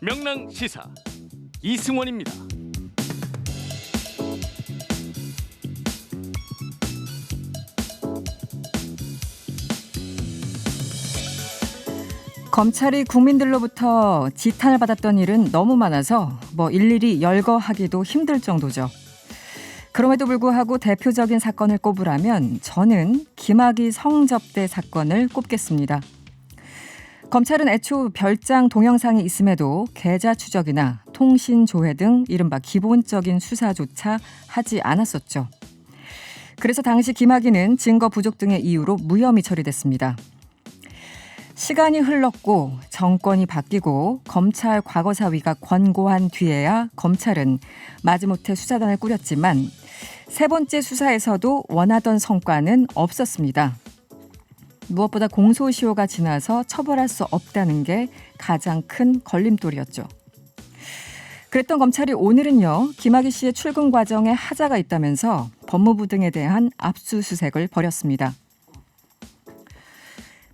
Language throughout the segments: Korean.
명랑시사 이승원입니다. 검찰이 국민들로부터 지탄을 받았던 일은 너무 많아서 일일이 열거하기도 힘들 정도죠. 그럼에도 불구하고 대표적인 사건을 꼽으라면 저는 김학의 성접대 사건을 꼽겠습니다. 검찰은 애초 별장 동영상이 있음에도 계좌 추적이나 통신 조회 등 이른바 기본적인 수사조차 하지 않았었죠. 그래서 당시 김학의는 증거 부족 등의 이유로 무혐의 처리됐습니다. 시간이 흘렀고 정권이 바뀌고 검찰 과거사위가 권고한 뒤에야 검찰은 마지못해 수사단을 꾸렸지만 세 번째 수사에서도 원하던 성과는 없었습니다. 무엇보다 공소시효가 지나서 처벌할 수 없다는 게 가장 큰 걸림돌이었죠. 그랬던 검찰이 오늘은요, 김학의 씨의 출금 과정에 하자가 있다면서 법무부 등에 대한 압수수색을 벌였습니다.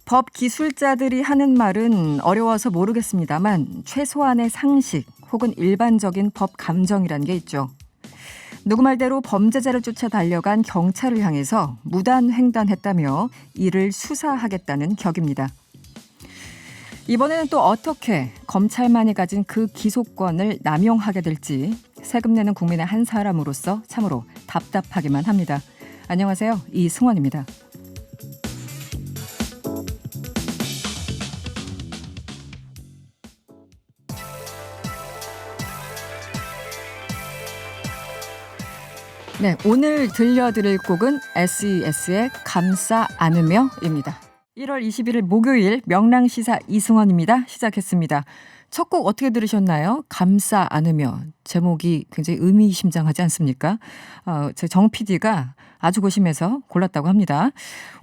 법 기술자들이 하는 말은 어려워서 모르겠습니다만 최소한의 상식 혹은 일반적인 법 감정이라는 게 있죠. 누구 말대로 범죄자를 쫓아 달려간 경찰을 향해서 무단횡단했다며 이를 수사하겠다는 격입니다. 이번에는 또 어떻게 검찰만이 가진 그 기소권을 남용하게 될지 세금 내는 국민의 한 사람으로서 참으로 답답하기만 합니다. 안녕하세요. 이승원입니다. 네, 오늘 들려드릴 곡은 SES의 감싸 안으며입니다. 1월 21일 목요일 명랑시사 이승원입니다. 시작했습니다. 첫 곡 어떻게 들으셨나요? 감싸 안으며. 제목이 굉장히 의미심장하지 않습니까? 제 정 PD가 아주 고심해서 골랐다고 합니다.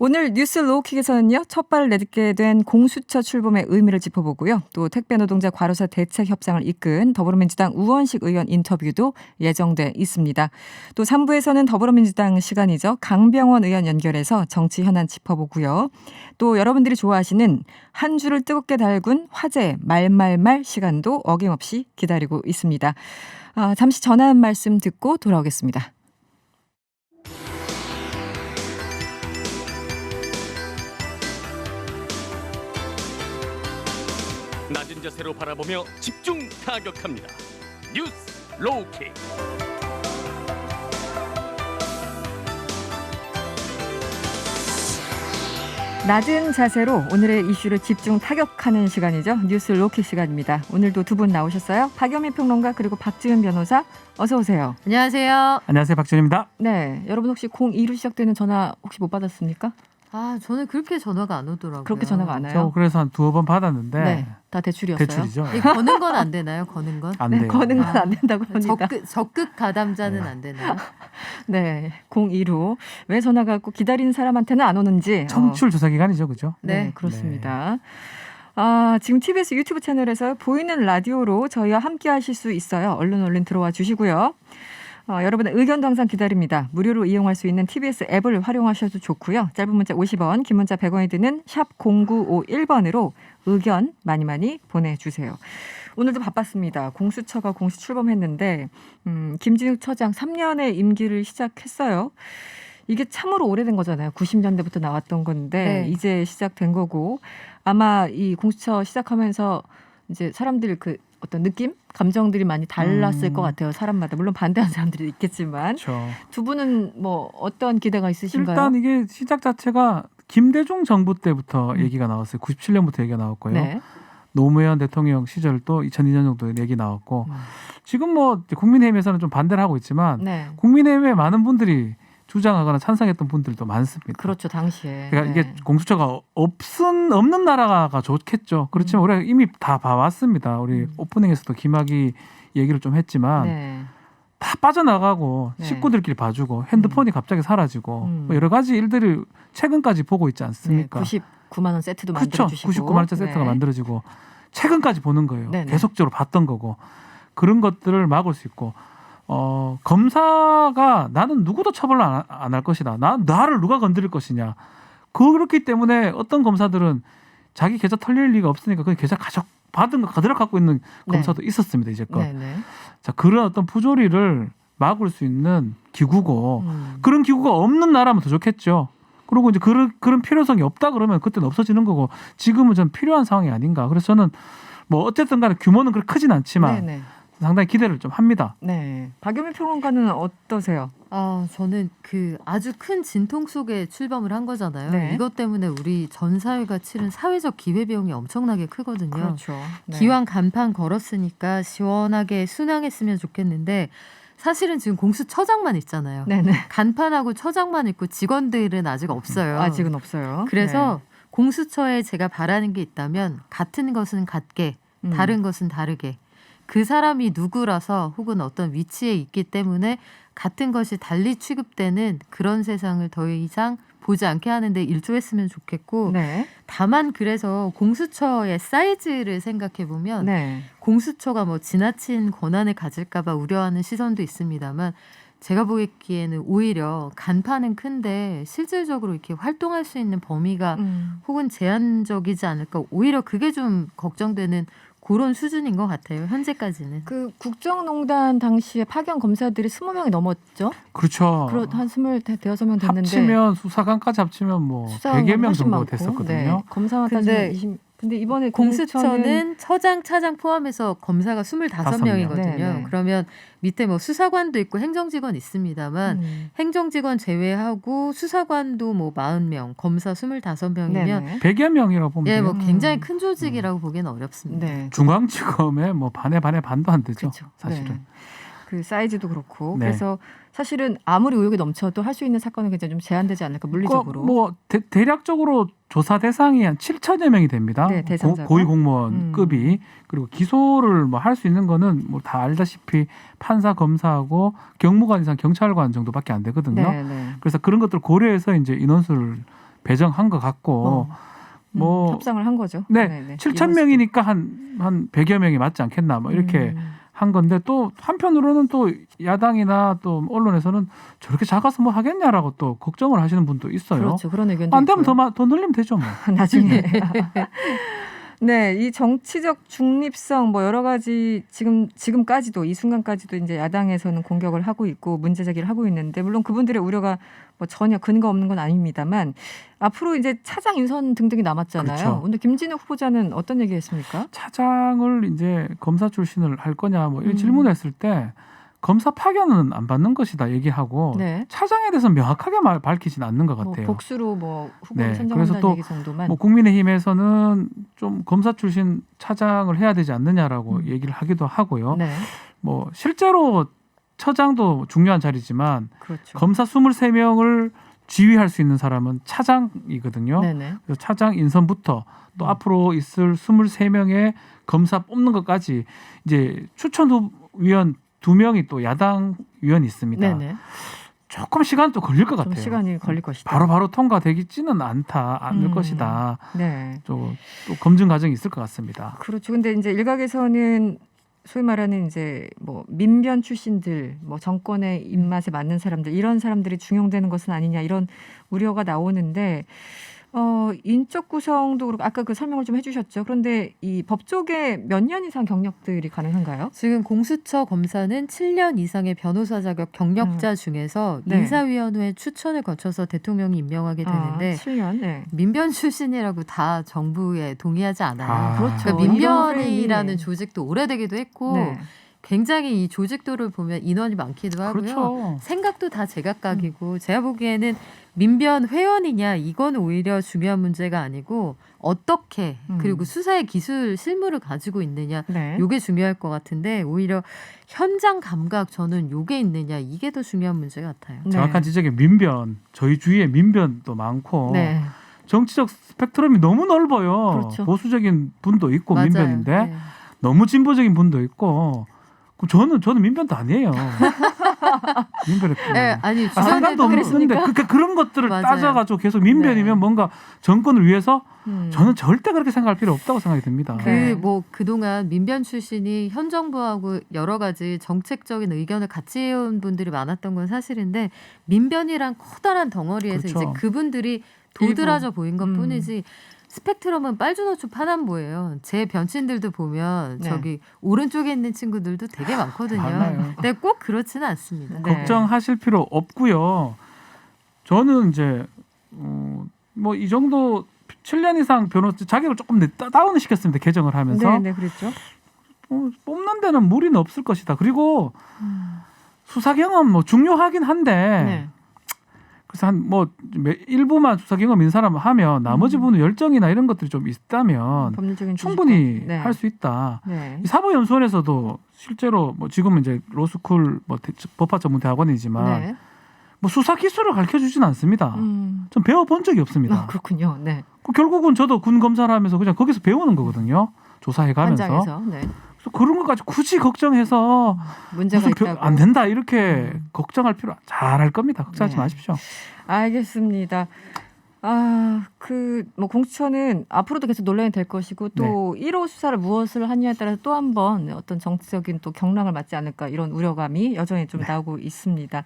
오늘 뉴스 로우킥에서는요, 첫 발을 내딛게 된 공수처 출범의 의미를 짚어보고요. 또 택배 노동자 과로사 대책 협상을 이끈 더불어민주당 우원식 의원 인터뷰도 예정돼 있습니다. 또 3부에서는 더불어민주당 시간이죠. 강병원 의원 연결해서 정치 현안 짚어보고요. 또 여러분들이 좋아하시는 한 줄을 뜨겁게 달군 화제 말말말 시간도 어김없이 기다리고 있습니다. 잠시 전화 한 말씀 듣고 돌아오겠습니다. 낮은 자세로 바라보며 집중 타격합니다. 뉴스 로우킥. 낮은 자세로 오늘의 이슈를 집중 타격하는 시간이죠. 뉴스 로우킥 시간입니다. 오늘도 두 분 나오셨어요. 박영민 평론가 그리고 박지은 변호사 어서 오세요. 안녕하세요. 안녕하세요. 박지은입니다. 네, 여러분 혹시 02로 시작되는 전화 혹시 못 받았습니까? 저는 그렇게 전화가 안 오더라고요. 그렇게 전화가 안 와요? 저 그래서 한 두어 번 받았는데 네, 다 대출이었어요. 대출이죠. 거는 건 안 되나요? 거는 건? 안 네, 돼요. 거는 건 안 된다고 합니다. 적극 가담자는 안 되나요? 네, 02로 왜 전화가 꼭 기다리는 사람한테는 안 오는지. 청취율 조사 기간이죠, 그죠? 네, 그렇습니다. 지금 TBS 유튜브 채널에서 보이는 라디오로 저희와 함께 하실 수 있어요. 얼른 들어와 주시고요. 여러분의 의견도 항상 기다립니다. 무료로 이용할 수 있는 TBS 앱을 활용하셔도 좋고요. 짧은 문자 50원, 긴 문자 100원이 드는 샵 0951번으로 의견 많이 보내주세요. 오늘도 바빴습니다. 공수처가 공식 출범했는데 김진욱 처장 3년의 임기를 시작했어요. 이게 참으로 오래된 거잖아요. 90년대부터 나왔던 건데 네. 이제 시작된 거고 아마 이 공수처 시작하면서 이제 사람들 그 어떤 느낌? 감정들이 많이 달랐을 것 같아요. 사람마다. 물론 반대하는 사람들이 있겠지만. 그렇죠. 두 분은 어떤 기대가 있으신가요? 일단 이게 시작 자체가 김대중 정부 때부터 얘기가 나왔어요. 97년부터 얘기가 나왔고요. 네. 노무현 대통령 시절 또 2002년 정도 얘기 나왔고 지금 국민의힘에서는 좀 반대를 하고 있지만 네. 국민의힘에 많은 분들이 주장하거나 찬성했던 분들도 많습니다. 그렇죠. 당시에. 그러니까 네. 이게 공수처가 없는 나라가 좋겠죠. 그렇지만 우리가 이미 다 봐왔습니다. 우리 오프닝에서도 김학의 얘기를 좀 했지만 네. 다 빠져나가고 네. 식구들끼리 봐주고 핸드폰이 갑자기 사라지고 여러 가지 일들을 최근까지 보고 있지 않습니까? 99만 원 세트도 그렇죠. 만들어주시고. 99만 원짜리 세트가 만들어지고 최근까지 보는 거예요. 네네. 계속적으로 봤던 거고 그런 것들을 막을 수 있고 검사가 나는 누구도 처벌을 안 할 것이다. 나를 누가 건드릴 것이냐. 그렇기 때문에 어떤 검사들은 자기 계좌 털릴 리가 없으니까 그 계좌 받은 거 그대로 갖고 있는 검사도 있었습니다. 이제껏. 네네. 자, 그런 어떤 부조리를 막을 수 있는 기구고 그런 기구가 없는 나라면 더 좋겠죠. 그리고 이제 그런 필요성이 없다 그러면 그때는 없어지는 거고 지금은 좀 필요한 상황이 아닌가. 그래서 저는 뭐 어쨌든 간에 규모는 그렇게 크진 않지만 네네. 상당히 기대를 좀 합니다. 네. 박유민 평론가는 어떠세요? 저는 그 아주 큰 진통 속에 출범을 한 거잖아요. 네. 이것 때문에 우리 전 사회가 치른 사회적 기회비용이 엄청나게 크거든요. 그렇죠. 네. 기왕 간판 걸었으니까 시원하게 순항했으면 좋겠는데 사실은 지금 공수처장만 있잖아요. 네네. 간판하고 처장만 있고 직원들은 아직 없어요. 아직은 없어요. 그래서 공수처에 제가 바라는 게 있다면 같은 것은 같게 네. 다른 것은 다르게 그 사람이 누구라서 혹은 어떤 위치에 있기 때문에 같은 것이 달리 취급되는 그런 세상을 더 이상 보지 않게 하는데 일조했으면 좋겠고 네. 다만 그래서 공수처의 사이즈를 생각해 보면 네. 공수처가 뭐 지나친 권한을 가질까 봐 우려하는 시선도 있습니다만 제가 보기에는 오히려 간판은 큰데 실질적으로 이렇게 활동할 수 있는 범위가 혹은 제한적이지 않을까 오히려 그게 좀 걱정되는 그런 수준인 것 같아요. 현재까지는. 그 국정농단 당시에 파견 검사들이 20명이 넘었죠. 그렇죠. 한 26명 됐는데 합치면 수사관까지 합치면 뭐 수사관은 100여 명 훨씬 정도 많고. 됐었거든요. 네. 검사만 근데 따지면 20. 근데 이번에 공수처는 처장, 차장 포함해서 검사가 25명이거든요. 네네. 그러면 밑에 뭐 수사관도 있고 행정직원 있습니다만 행정직원 제외하고 수사관도 뭐 40명, 검사 25명이면 네네. 100여 명이라고 보면 예, 돼요. 뭐 굉장히 큰 조직이라고 보기는 어렵습니다. 네. 중앙지검의 뭐 반의 반도 안 되죠. 그렇죠. 사실은. 네. 그 사이즈도 그렇고 네. 그래서 사실은 아무리 의혹이 넘쳐도 할 수 있는 사건은 굉장히 좀 제한되지 않을까 물리적으로. 뭐 대략적으로 조사 대상이 한 7천여 명이 됩니다. 네, 대상자가. 고위 공무원급이 그리고 기소를 뭐 할 수 있는 거는 뭐 다 알다시피 판사, 검사하고 경무관 이상 경찰관 정도밖에 안 되거든요. 네, 네. 그래서 그런 것들 고려해서 이제 인원수를 배정한 것 같고 뭐 협상을 한 거죠. 네, 7천 명이니까 한 100여 명이 맞지 않겠나 뭐 이렇게 한 건데 또 한편으로는 또 야당이나 또 언론에서는 저렇게 작아서 뭐 하겠냐라고 또 걱정을 하시는 분도 있어요. 그렇죠. 그런 의견도 안 되면 있고요. 더 늘리면 되죠 뭐. 나중에. 네, 이 정치적 중립성 뭐 여러 가지 지금까지도 이 순간까지도 이제 야당에서는 공격을 하고 있고 문제 제기를 하고 있는데 물론 그분들의 우려가 뭐 전혀 근거 없는 건 아닙니다만 앞으로 이제 차장 인선 등등이 남았잖아요. 그렇죠. 근데 김진우 후보자는 어떤 얘기했습니까? 차장을 이제 검사 출신을 할 거냐 뭐 이런 질문을 했을 때 검사 파견은 안 받는 것이다 얘기하고 네. 차장에 대해서 명확하게 밝히지는 않는 것 뭐 같아요. 복수로 뭐 후보를 네, 선정한다는 그래서 또 얘기 정도만. 뭐 국민의힘에서는 좀 검사 출신 차장을 해야 되지 않느냐라고 얘기를 하기도 하고요. 네, 뭐 실제로 처장도 중요한 자리지만 그렇죠. 검사 23명을 지휘할 수 있는 사람은 차장이거든요. 네네. 그래서 차장 인선부터 또 앞으로 있을 23명의 검사 뽑는 것까지 이제 추천위원 2명이 또 야당 위원이 있습니다. 네네. 조금 시간 또 걸릴 것 좀 같아요. 시간이 걸릴 것이다. 바로 통과되지는 않을 것이다. 네. 또 검증 과정이 있을 것 같습니다. 그렇죠. 근데 이제 일각에서는 소위 말하는 이제 뭐 민변 출신들, 뭐 정권의 입맛에 맞는 사람들 이런 사람들이 중용되는 것은 아니냐 이런 우려가 나오는데 인적 구성도 그렇고 아까 그 설명을 좀 해주셨죠. 그런데 이 법조계 몇 년 이상 경력들이 가능한가요? 지금 공수처 검사는 7년 이상의 변호사 자격 경력자 중에서 네. 인사위원회 추천을 거쳐서 대통령이 임명하게 되는데 7년. 네. 민변 출신이라고 다 정부에 동의하지 않아요. 아. 그렇죠. 그러니까 민변이라는 이런 조직도 오래되기도 했고 네. 굉장히 이 조직도를 보면 인원이 많기도 하고요. 그렇죠. 생각도 다 제각각이고 제가 보기에는 민변 회원이냐 이건 오히려 중요한 문제가 아니고 어떻게 그리고 수사의 기술 실무를 가지고 있느냐 네. 요게 중요할 것 같은데 오히려 현장 감각 저는 요게 있느냐 이게 더 중요한 문제 같아요. 네. 정확한 지적에 민변, 저희 주위에 민변도 많고 네. 정치적 스펙트럼이 너무 넓어요. 그렇죠. 보수적인 분도 있고 맞아요. 민변인데 네. 너무 진보적인 분도 있고 저는 민변도 아니에요. 민변에 네, 아니 상관도 주변에도 없는데 그런 것들을 맞아요. 따져가지고 계속 민변이면 네. 뭔가 정권을 위해서 음. 저는 절대 그렇게 생각할 필요 없다고 생각이 듭니다. 네. 뭐 그동안 민변 출신이 현 정부하고 여러 가지 정책적인 의견을 같이 해온 분들이 많았던 건 사실인데 민변이란 커다란 덩어리에서 그렇죠. 이제 그분들이 도드라져 보인 것뿐이지 스펙트럼은 빨주노초 파남보예요. 제 변친들도 보면 네. 저기 오른쪽에 있는 친구들도 되게 많거든요. 많아요. 근데 꼭 그렇지는 않습니다. 네. 걱정하실 필요 없고요. 저는 이제 뭐 이 정도 7년 이상 변호사 자격을 조금 다운을 시켰습니다. 개정을 하면서 네, 네, 그랬죠. 뽑는 데는 무리는 없을 것이다. 그리고 수사 경험 뭐 중요하긴 한데 네. 그래서 한 뭐 일부만 수사 경험인 사람 하면 나머지 부분은 열정이나 이런 것들이 좀 있다면 법률적인 충분히 지식권. 네. 할 수 있다. 네. 이 사법연수원에서도 실제로 뭐 지금은 이제 로스쿨 뭐 법학전문대학원이지만 네. 뭐 수사 기술을 가르쳐 주진 않습니다. 좀 배워본 적이 없습니다. 그렇군요. 네. 결국은 저도 군 검사를 하면서 그냥 거기서 배우는 거거든요. 조사해가면서. 현장에서. 네. 그래서 그런 것까지 굳이 걱정해서 문제가 무슨 있다고. 안 된다 이렇게 걱정할 필요 잘할 겁니다. 걱정하지 네. 마십시오. 알겠습니다. 뭐 공수처는 앞으로도 계속 논란이 될 것이고 또 1호 수사를 무엇을 하느냐에 따라서 또 한 번 어떤 정치적인 또 경랑을 맞지 않을까 이런 우려감이 여전히 좀 나오고 있습니다.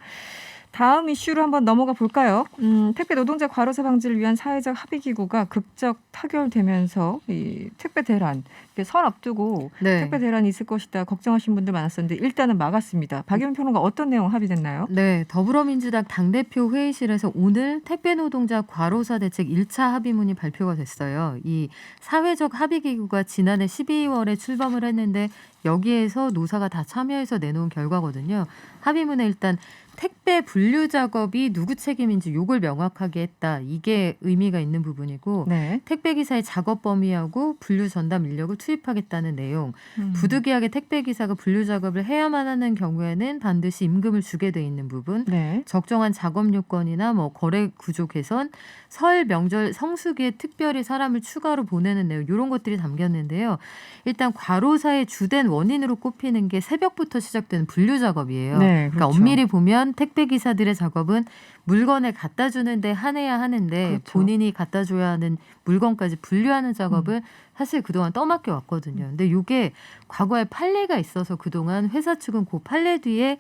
다음 이슈로 한번 넘어가 볼까요? 택배 노동자 과로사 방지를 위한 사회적 합의기구가 극적 타결되면서 이 택배 대란, 설 앞두고 네. 택배 대란이 있을 것이다 걱정하신 분들 많았었는데 일단은 막았습니다. 박예민 평론가 어떤 내용 합의됐나요? 네, 더불어민주당 당대표 회의실에서 오늘 택배 노동자 과로사 대책 1차 합의문이 발표가 됐어요. 이 사회적 합의기구가 지난해 12월에 출범을 했는데 여기에서 노사가 다 참여해서 내놓은 결과거든요. 합의문에 일단 택배 분류 작업이 누구 책임인지 요걸 명확하게 했다. 이게 의미가 있는 부분이고 네. 택배 기사의 작업 범위하고 분류 전담 인력을 투입하겠다는 내용. 부득이하게 택배 기사가 분류 작업을 해야만 하는 경우에는 반드시 임금을 주게 돼 있는 부분. 네. 적정한 작업 요건이나 뭐 거래 구조 개선, 설 명절 성수기에 특별히 사람을 추가로 보내는 내용 이런 것들이 담겼는데요. 일단 과로사의 주된 원인으로 꼽히는 게 새벽부터 시작되는 분류 작업이에요. 네, 그러니까 그렇죠. 엄밀히 보면 택배 기사들의 작업은 물건을 갖다 주는데 한해야 하는데 그렇죠. 본인이 갖다 줘야 하는 물건까지 분류하는 작업을 사실 그동안 떠맡겨 왔거든요. 근데 이게 과거에 판례가 있어서 그동안 회사 측은 그 판례 뒤에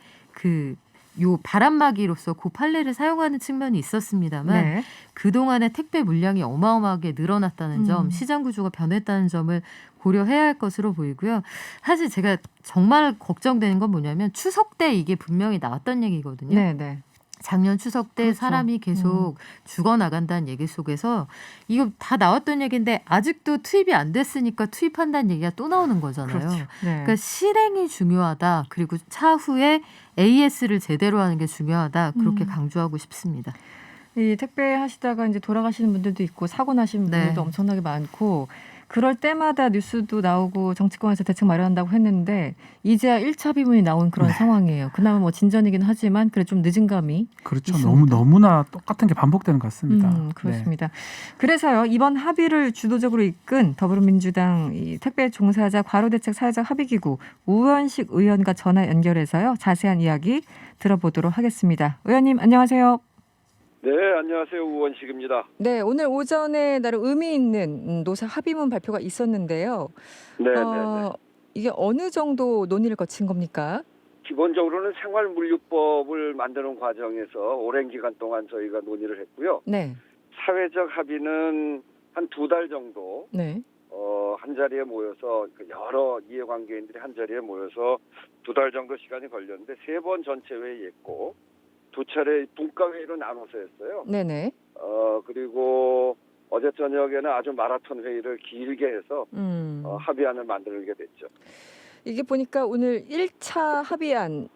요 바람막이로서 그 판례를 사용하는 측면이 있었습니다만 네. 그동안의 택배 물량이 어마어마하게 늘어났다는 점, 시장 구조가 변했다는 점을 고려해야 할 것으로 보이고요. 사실 제가 정말 걱정되는 건 뭐냐면 추석 때 이게 분명히 나왔던 얘기거든요. 네, 네. 작년 추석 때 그렇죠. 사람이 계속 죽어나간다는 얘기 속에서 이거 다 나왔던 얘기인데 아직도 투입이 안 됐으니까 투입한다는 얘기가 또 나오는 거잖아요. 그렇죠. 네. 그러니까 실행이 중요하다. 그리고 차후에 AS를 제대로 하는 게 중요하다. 그렇게 강조하고 싶습니다. 이 택배 하시다가 이제 돌아가시는 분들도 있고 사고 나신 분들도 네. 엄청나게 많고 그럴 때마다 뉴스도 나오고 정치권에서 대책 마련한다고 했는데 이제야 1차 합의문이 나온 그런 상황이에요. 그나마 뭐 진전이긴 하지만 그래 좀 늦은 감이 그렇죠. 있습니다. 너무나 똑같은 게 반복되는 것 같습니다. 그렇습니다. 그래서요 이번 합의를 주도적으로 이끈 더불어민주당 이 택배 종사자 과로대책 사회적 합의기구 우원식 의원과 전화 연결해서요 자세한 이야기 들어보도록 하겠습니다. 의원님 안녕하세요. 네, 안녕하세요. 우원식입니다. 네, 오늘 오전에 나름 의미 있는 노사 합의문 발표가 있었는데요. 네, 이게 어느 정도 논의를 거친 겁니까? 기본적으로는 생활물류법을 만드는 과정에서 오랜 기간 동안 저희가 논의를 했고요. 네, 사회적 합의는 한 2달 정도 네, 한 자리에 모여서 여러 이해관계인들이 한 자리에 모여서 2달 정도 시간이 걸렸는데 3번 전체 회의했고 2차례 분과회의로 나눠서 했어요. 네네. 그리고 어제 저녁에는 아주 마라톤 회의를 길게 해서 합의안을 만들게 됐죠. 이게 보니까 오늘 1차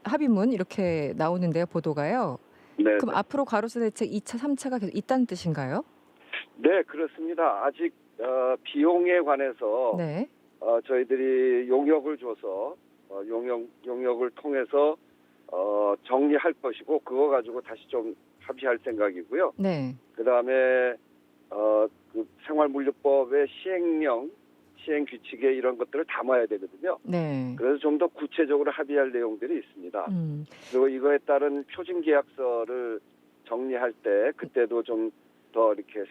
합의문 이렇게 나오는데요, 보도가요. 네. 그럼 앞으로 과로사 대책 2차, 3차가 계속 있다는 뜻인가요? 네, 그렇습니다. 아직 비용에 관해서 네. 저희들이 용역을 줘서 용역을 통해서 정리할 것이고 그거 가지고 다시 좀 합의할 생각이고요. 네. 그다음에 그 생활물류법의 시행 규칙에 이런 것들을 담아야 되거든요. 네. 그래서 좀 더 구체적으로 합의할 내용들이 있습니다. 그리고 이거에 따른 표준 계약서를 정리할 때 그때도 좀 더 이렇게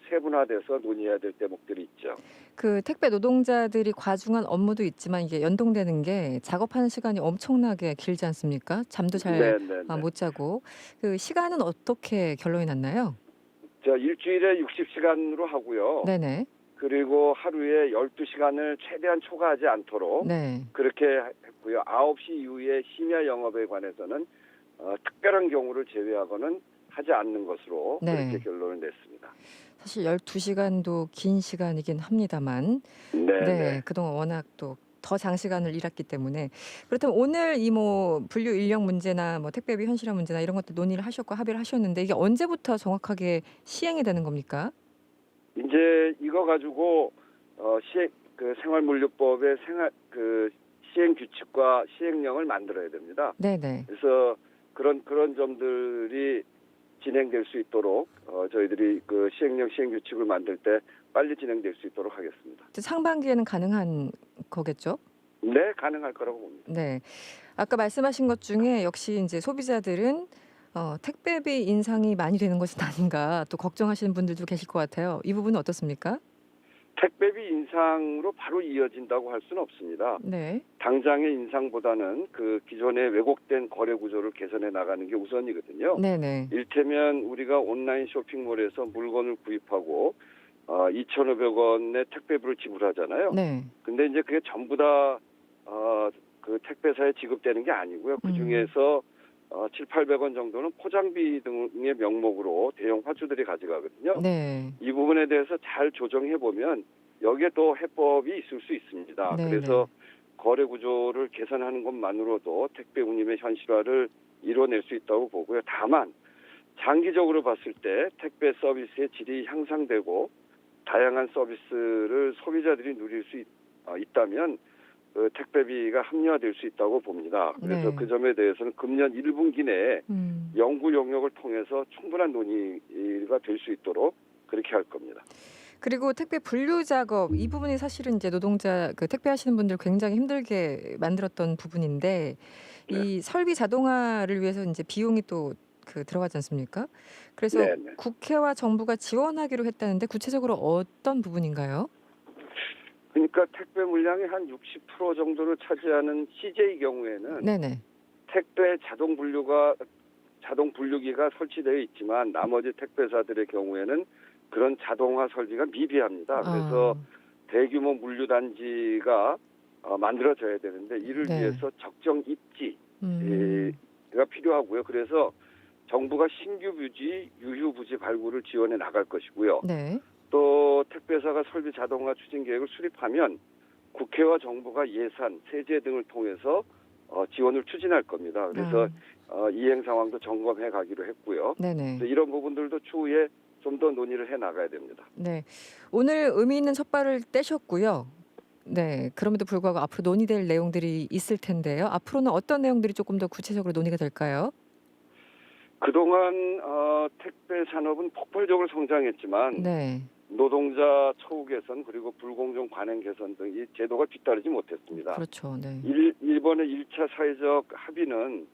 세분화돼서 논의해야 될 대목들이 있죠. 그 택배 노동자들이 과중한 업무도 있지만 이게 연동되는 게 작업하는 시간이 엄청나게 길지 않습니까? 잠도 잘 못 자고. 그 시간은 어떻게 결론이 났나요? 일주일에 60시간으로 하고요. 네네. 그리고 하루에 12시간을 최대한 초과하지 않도록 네. 그렇게 했고요. 9시 이후에 심야 영업에 관해서는 특별한 경우를 제외하고는 하지 않는 것으로 네. 그렇게 결론을 냈습니다. 사실 12시간도 긴 시간이긴 합니다만 네, 그동안 워낙 또 더 장시간을 일했기 때문에 그렇다면 오늘 이 뭐 분류 인력 문제나 뭐 택배비 현실화 문제나 이런 것들 논의를 하셨고 합의를 하셨는데 이게 언제부터 정확하게 시행이 되는 겁니까? 이제 이거 가지고 시행 생활물류법의 시행 규칙과 시행령을 만들어야 됩니다. 네네. 그래서 그런 점들이 진행될 수 있도록 저희들이 그 시행령 시행 규칙을 만들 때 빨리 진행될 수 있도록 하겠습니다. 상반기에는 가능한 거겠죠? 네, 가능할 거라고 봅니다. 네. 아까 말씀하신 것 중에 역시 이제 소비자들은 택배비 인상이 많이 되는 것은 아닌가 또 걱정하시는 분들도 계실 것 같아요. 이 부분은 어떻습니까? 택배비 인상으로 바로 이어진다고 할 수는 없습니다. 네. 당장의 인상보다는 그 기존의 왜곡된 거래 구조를 개선해 나가는 게 우선이거든요. 네네. 일테면 우리가 온라인 쇼핑몰에서 물건을 구입하고 2,500원의 택배비를 지불하잖아요. 네. 근데 이제 그게 전부 다 그 택배사에 지급되는 게 아니고요. 그 중에서 700~800원 정도는 포장비 등의 명목으로 대형 화주들이 가져가거든요. 네. 이 부분에 대해서 잘 조정해 보면 여기에 또 해법이 있을 수 있습니다. 네네. 그래서 거래 구조를 개선하는 것만으로도 택배 운임의 현실화를 이뤄낼 수 있다고 보고요. 다만 장기적으로 봤을 때 택배 서비스의 질이 향상되고 다양한 서비스를 소비자들이 누릴 수 있다면 그 택배비가 합리화될 수 있다고 봅니다. 그래서 네. 그 점에 대해서는 금년 1분기 내에 연구 용역을 통해서 충분한 논의가 될 수 있도록 그렇게 할 겁니다. 그리고 택배 분류 작업 이 부분이 사실은 이제 노동자 그 택배하시는 분들 굉장히 힘들게 만들었던 부분인데 이 설비 자동화를 위해서 이제 비용이 또 들어가지 않습니까? 그래서 네네. 국회와 정부가 지원하기로 했다는데 구체적으로 어떤 부분인가요? 그러니까 택배 물량의 한 60% 정도를 차지하는 CJ 경우에는 네네. 택배 자동 분류기가 설치되어 있지만 나머지 택배사들의 경우에는 그런 자동화 설비가 미비합니다. 그래서 대규모 물류단지가 만들어져야 되는데 이를 네. 위해서 적정 입지가 필요하고요. 그래서 정부가 신규 부지, 유휴 부지 발굴을 지원해 나갈 것이고요. 네. 또 택배사가 설비 자동화 추진 계획을 수립하면 국회와 정부가 예산, 세제 등을 통해서 지원을 추진할 겁니다. 그래서 이행 상황도 점검해 가기로 했고요. 네네. 이런 부분들도 추후에 좀 더 논의를 해 나가야 됩니다. 네. 오늘 의미 있는 첫발을 떼셨고요. 네. 그럼에도 불구하고 앞으로 논의될 내용들이 있을 텐데요. 앞으로는 어떤 내용들이 조금 더 구체적으로 논의가 될까요? 그동안 택배 산업은 폭발적으로 성장했지만 네. 노동자 처우 개선 그리고 불공정 관행 개선 등 이 제도가 뒤따르지 못했습니다. 그렇죠. 네. 일본의 1차 사회적 합의는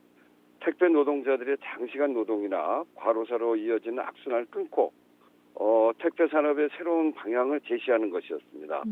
택배 노동자들의 장시간 노동이나 과로사로 이어지는 악순환을 끊고 택배 산업의 새로운 방향을 제시하는 것이었습니다.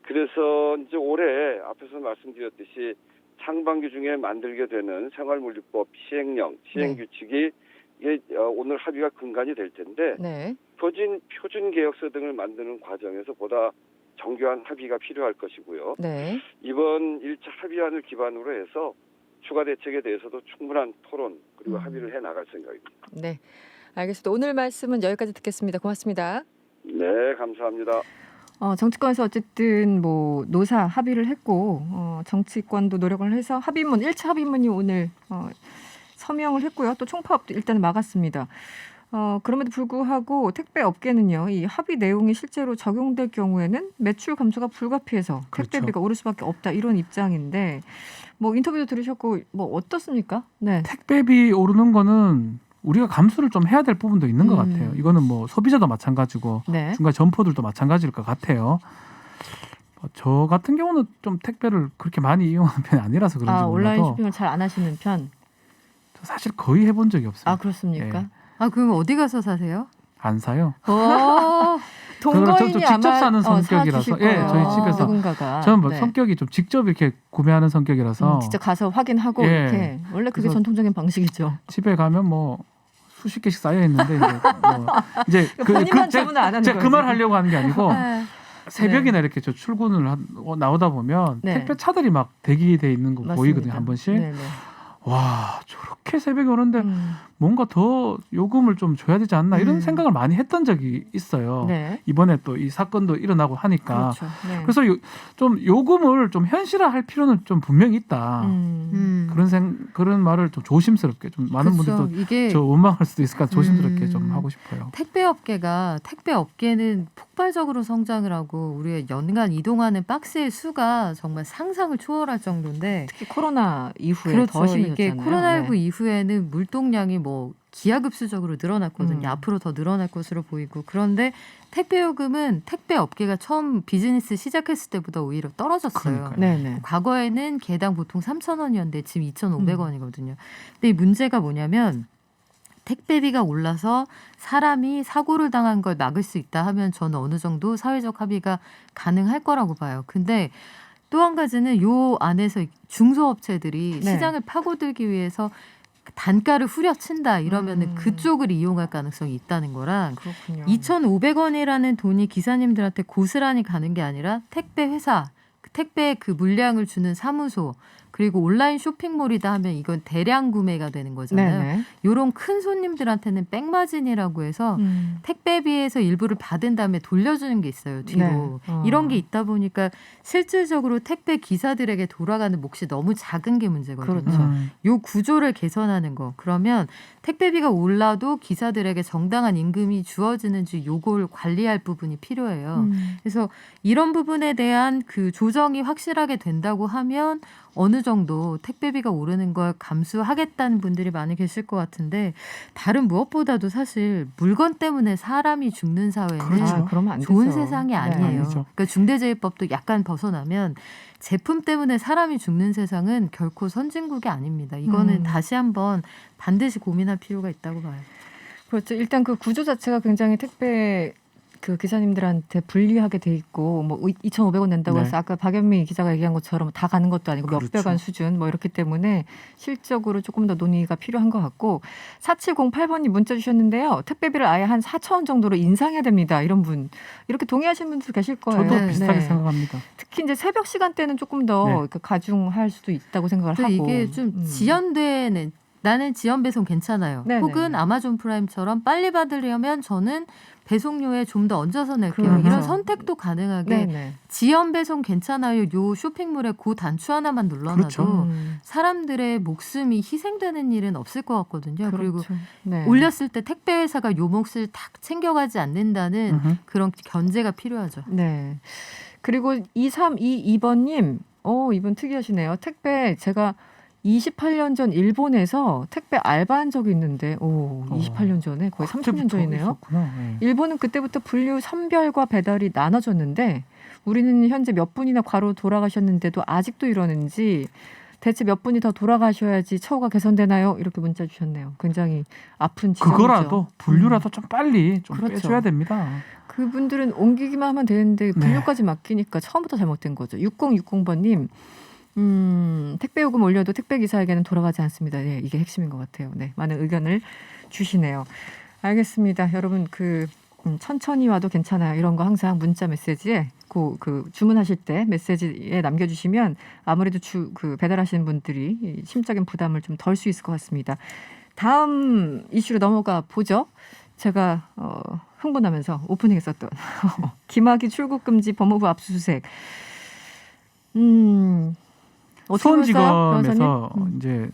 그래서 이제 올해 앞에서 말씀드렸듯이 상반기 중에 만들게 되는 생활물류법 시행령, 시행규칙이 이게 오늘 합의가 근간이 될 텐데 네. 표준 계약서 등을 만드는 과정에서 보다 정교한 합의가 필요할 것이고요. 네. 이번 1차 합의안을 기반으로 해서 추가 대책에 대해서도 충분한 토론 그리고 합의를 해 나갈 생각입니다. 네. 알겠습니다. 오늘 말씀은 여기까지 듣겠습니다. 고맙습니다. 네, 감사합니다. 정치권에서 어쨌든 뭐 노사 합의를 했고 정치권도 노력을 해서 합의문 1차 합의문이 오늘 서명을 했고요. 또 총파업도 일단 막았습니다. 그럼에도 불구하고 택배 업계는요. 이 합의 내용이 실제로 적용될 경우에는 매출 감소가 불가피해서 택배비가 그렇죠. 오를 수밖에 없다 이런 입장인데 뭐 인터뷰도 들으셨고 뭐 어떻습니까? 네. 택배비 오르는 거는 우리가 감수를 좀 해야 될 부분도 있는 것 같아요. 이거는 뭐 소비자도 마찬가지고 네. 중간 점포들도 마찬가지일 것 같아요. 저 같은 경우는 좀 택배를 그렇게 많이 이용하는 편이 아니라서 그런지 온라인 몰라도 쇼핑을 잘 안 하시는 편. 사실 거의 해본 적이 없어요. 그렇습니까? 예. 그럼 어디 가서 사세요? 안 사요. 동거인이 저는 좀 직접 사는 성격이라서 저희 집에서 누군가가 저는 뭐 성격이 좀 직접 이렇게 구매하는 성격이라서 직접 가서 확인하고 이렇게 원래 그게 전통적인 방식이죠. 집에 가면 뭐 수십 개씩 쌓여 있는데 이제 그 본인만 주문을 안 하는 제가 거예요. 그 말 하려고 하는 게 아니고 새벽이나 이렇게 저 출근을 나오다 보면 네. 택배 차들이 막 대기돼 있는 거 맞습니다. 보이거든요. 한 번씩. 네네. 와 저렇게 새벽에 오는데 음. 뭔가 더 요금을 좀 줘야 되지 않나 이런 생각을 많이 했던 적이 있어요. 네. 이번에 또 이 사건도 일어나고 하니까. 그렇죠. 네. 그래서 좀 요금을 좀 현실화할 필요는 좀 분명히 있다. 그런 말을 좀 조심스럽게 좀 많은 그렇죠. 분들도 이게 저 원망할 수도 있으니까 조심스럽게 좀 하고 싶어요. 택배 업계는 폭발적으로 성장을 하고 우리가 연간 이동하는 박스의 수가 정말 상상을 초월할 정도인데 특히 코로나 이후에 그렇죠. 더 심해졌잖아요. 이게 코로나19 네. 이후에는 물동량이 뭐 기하급수적으로 늘어났거든요. 앞으로 더 늘어날 것으로 보이고 그런데 택배 요금은 택배 업계가 처음 비즈니스 시작했을 때보다 오히려 떨어졌어요. 그러니까요. 네네. 과거에는 개당 보통 3,000원이었는데 지금 2,500원이거든요. 근데 이 문제가 뭐냐면 택배비가 올라서 사람이 사고를 당한 걸 막을 수 있다 하면 저는 어느 정도 사회적 합의가 가능할 거라고 봐요. 근데 또 한 가지는 요 안에서 중소업체들이 네. 시장을 파고들기 위해서 단가를 후려친다 이러면은 그쪽을 이용할 가능성이 있다는 거랑 그렇군요. 2,500원이라는 돈이 기사님들한테 고스란히 가는 게 아니라 택배 회사, 택배 그 물량을 주는 사무소 그리고 온라인 쇼핑몰이다 하면 이건 대량 구매가 되는 거잖아요. 네네. 요런 큰 손님들한테는 백마진이라고 해서 택배비에서 일부를 받은 다음에 돌려주는 게 있어요. 뒤로. 네. 이런 게 있다 보니까 실질적으로 택배 기사들에게 돌아가는 몫이 너무 작은 게 문제거든요. 그렇죠. 요 구조를 개선하는 거. 그러면 택배비가 올라도 기사들에게 정당한 임금이 주어지는지 요걸 관리할 부분이 필요해요. 그래서 이런 부분에 대한 그 조정이 확실하게 된다고 하면 어느 정도 택배비가 오르는 걸 감수하겠다는 분들이 많이 계실 것 같은데 다른 무엇보다도 사실 물건 때문에 사람이 죽는 사회는 그렇죠. 그러면 안 좋은 되죠. 세상이 네. 아니에요. 아니죠. 그러니까 중대재해법도 약간 벗어나면 제품 때문에 사람이 죽는 세상은 결코 선진국이 아닙니다. 이거는 다시 한번 반드시 고민할 필요가 있다고 봐요. 그렇죠. 일단 그 구조 자체가 굉장히 택배 그 기사님들한테 불리하게 돼 있고 뭐 2,500원 낸다고 네. 해서 아까 박연미 기자가 얘기한 것처럼 다 가는 것도 아니고 그렇죠. 몇백원 수준 뭐 이렇기 때문에 실적으로 조금 더 논의가 필요한 것 같고 4708번님 문자 주셨는데요. 택배비를 아예 한 4,000원 정도로 인상해야 됩니다. 이런 분 이렇게 동의하시는 분들 계실 거예요. 저도 네. 비슷하게 네. 생각합니다. 특히 이제 새벽 시간대는 조금 더 네. 이렇게 가중할 수도 있다고 생각을 근데 하고 이게 좀 지연되는 나는 지연 배송 괜찮아요. 네네. 혹은 아마존 프라임처럼 빨리 받으려면 저는 배송료에 좀 더 얹어서 낼게요. 그렇죠. 이런 선택도 가능하게 네네. 지연 배송 괜찮아요. 요 쇼핑몰에 그 단추 하나만 눌러놔도 그렇죠. 사람들의 목숨이 희생되는 일은 없을 것 같거든요. 그리고 그렇죠. 네. 올렸을 때 택배 회사가 요 몫을 탁 챙겨가지 않는다는 그런 견제가 필요하죠. 네. 그리고 2322번님, 이분 특이하시네요. 택배 제가 28년 전 일본에서 택배 알바한 적이 있는데, 28년 전에 거의 30년 전이네요. 네. 일본은 그때부터 분류 선별과 배달이 나눠졌는데, 우리는 현재 몇 분이나 과로 돌아가셨는데도 아직도 이러는지, 대체 몇 분이 더 돌아가셔야지 처우가 개선되나요? 이렇게 문자 주셨네요. 굉장히 아픈 지점이죠. 그거라도 분류라도 좀 빨리 좀 그렇죠. 빼줘야 됩니다. 그분들은 옮기기만 하면 되는데 분류까지 맡기니까 처음부터 잘못된 거죠. 6060번님. 택배 요금 올려도 택배 기사에게는 돌아가지 않습니다. 네, 이게 핵심인 것 같아요. 네, 많은 의견을 주시네요. 알겠습니다. 여러분 천천히 와도 괜찮아요. 이런 거 항상 문자 메시지에 그 주문하실 때 메시지에 남겨주시면 아무래도 배달하시는 분들이 심적인 부담을 좀 덜 수 있을 것 같습니다. 다음 이슈로 넘어가 보죠. 제가 흥분하면서 오프닝에 썼던 김학의 출국 금지 법무부 압수수색. 수원지검에서 이제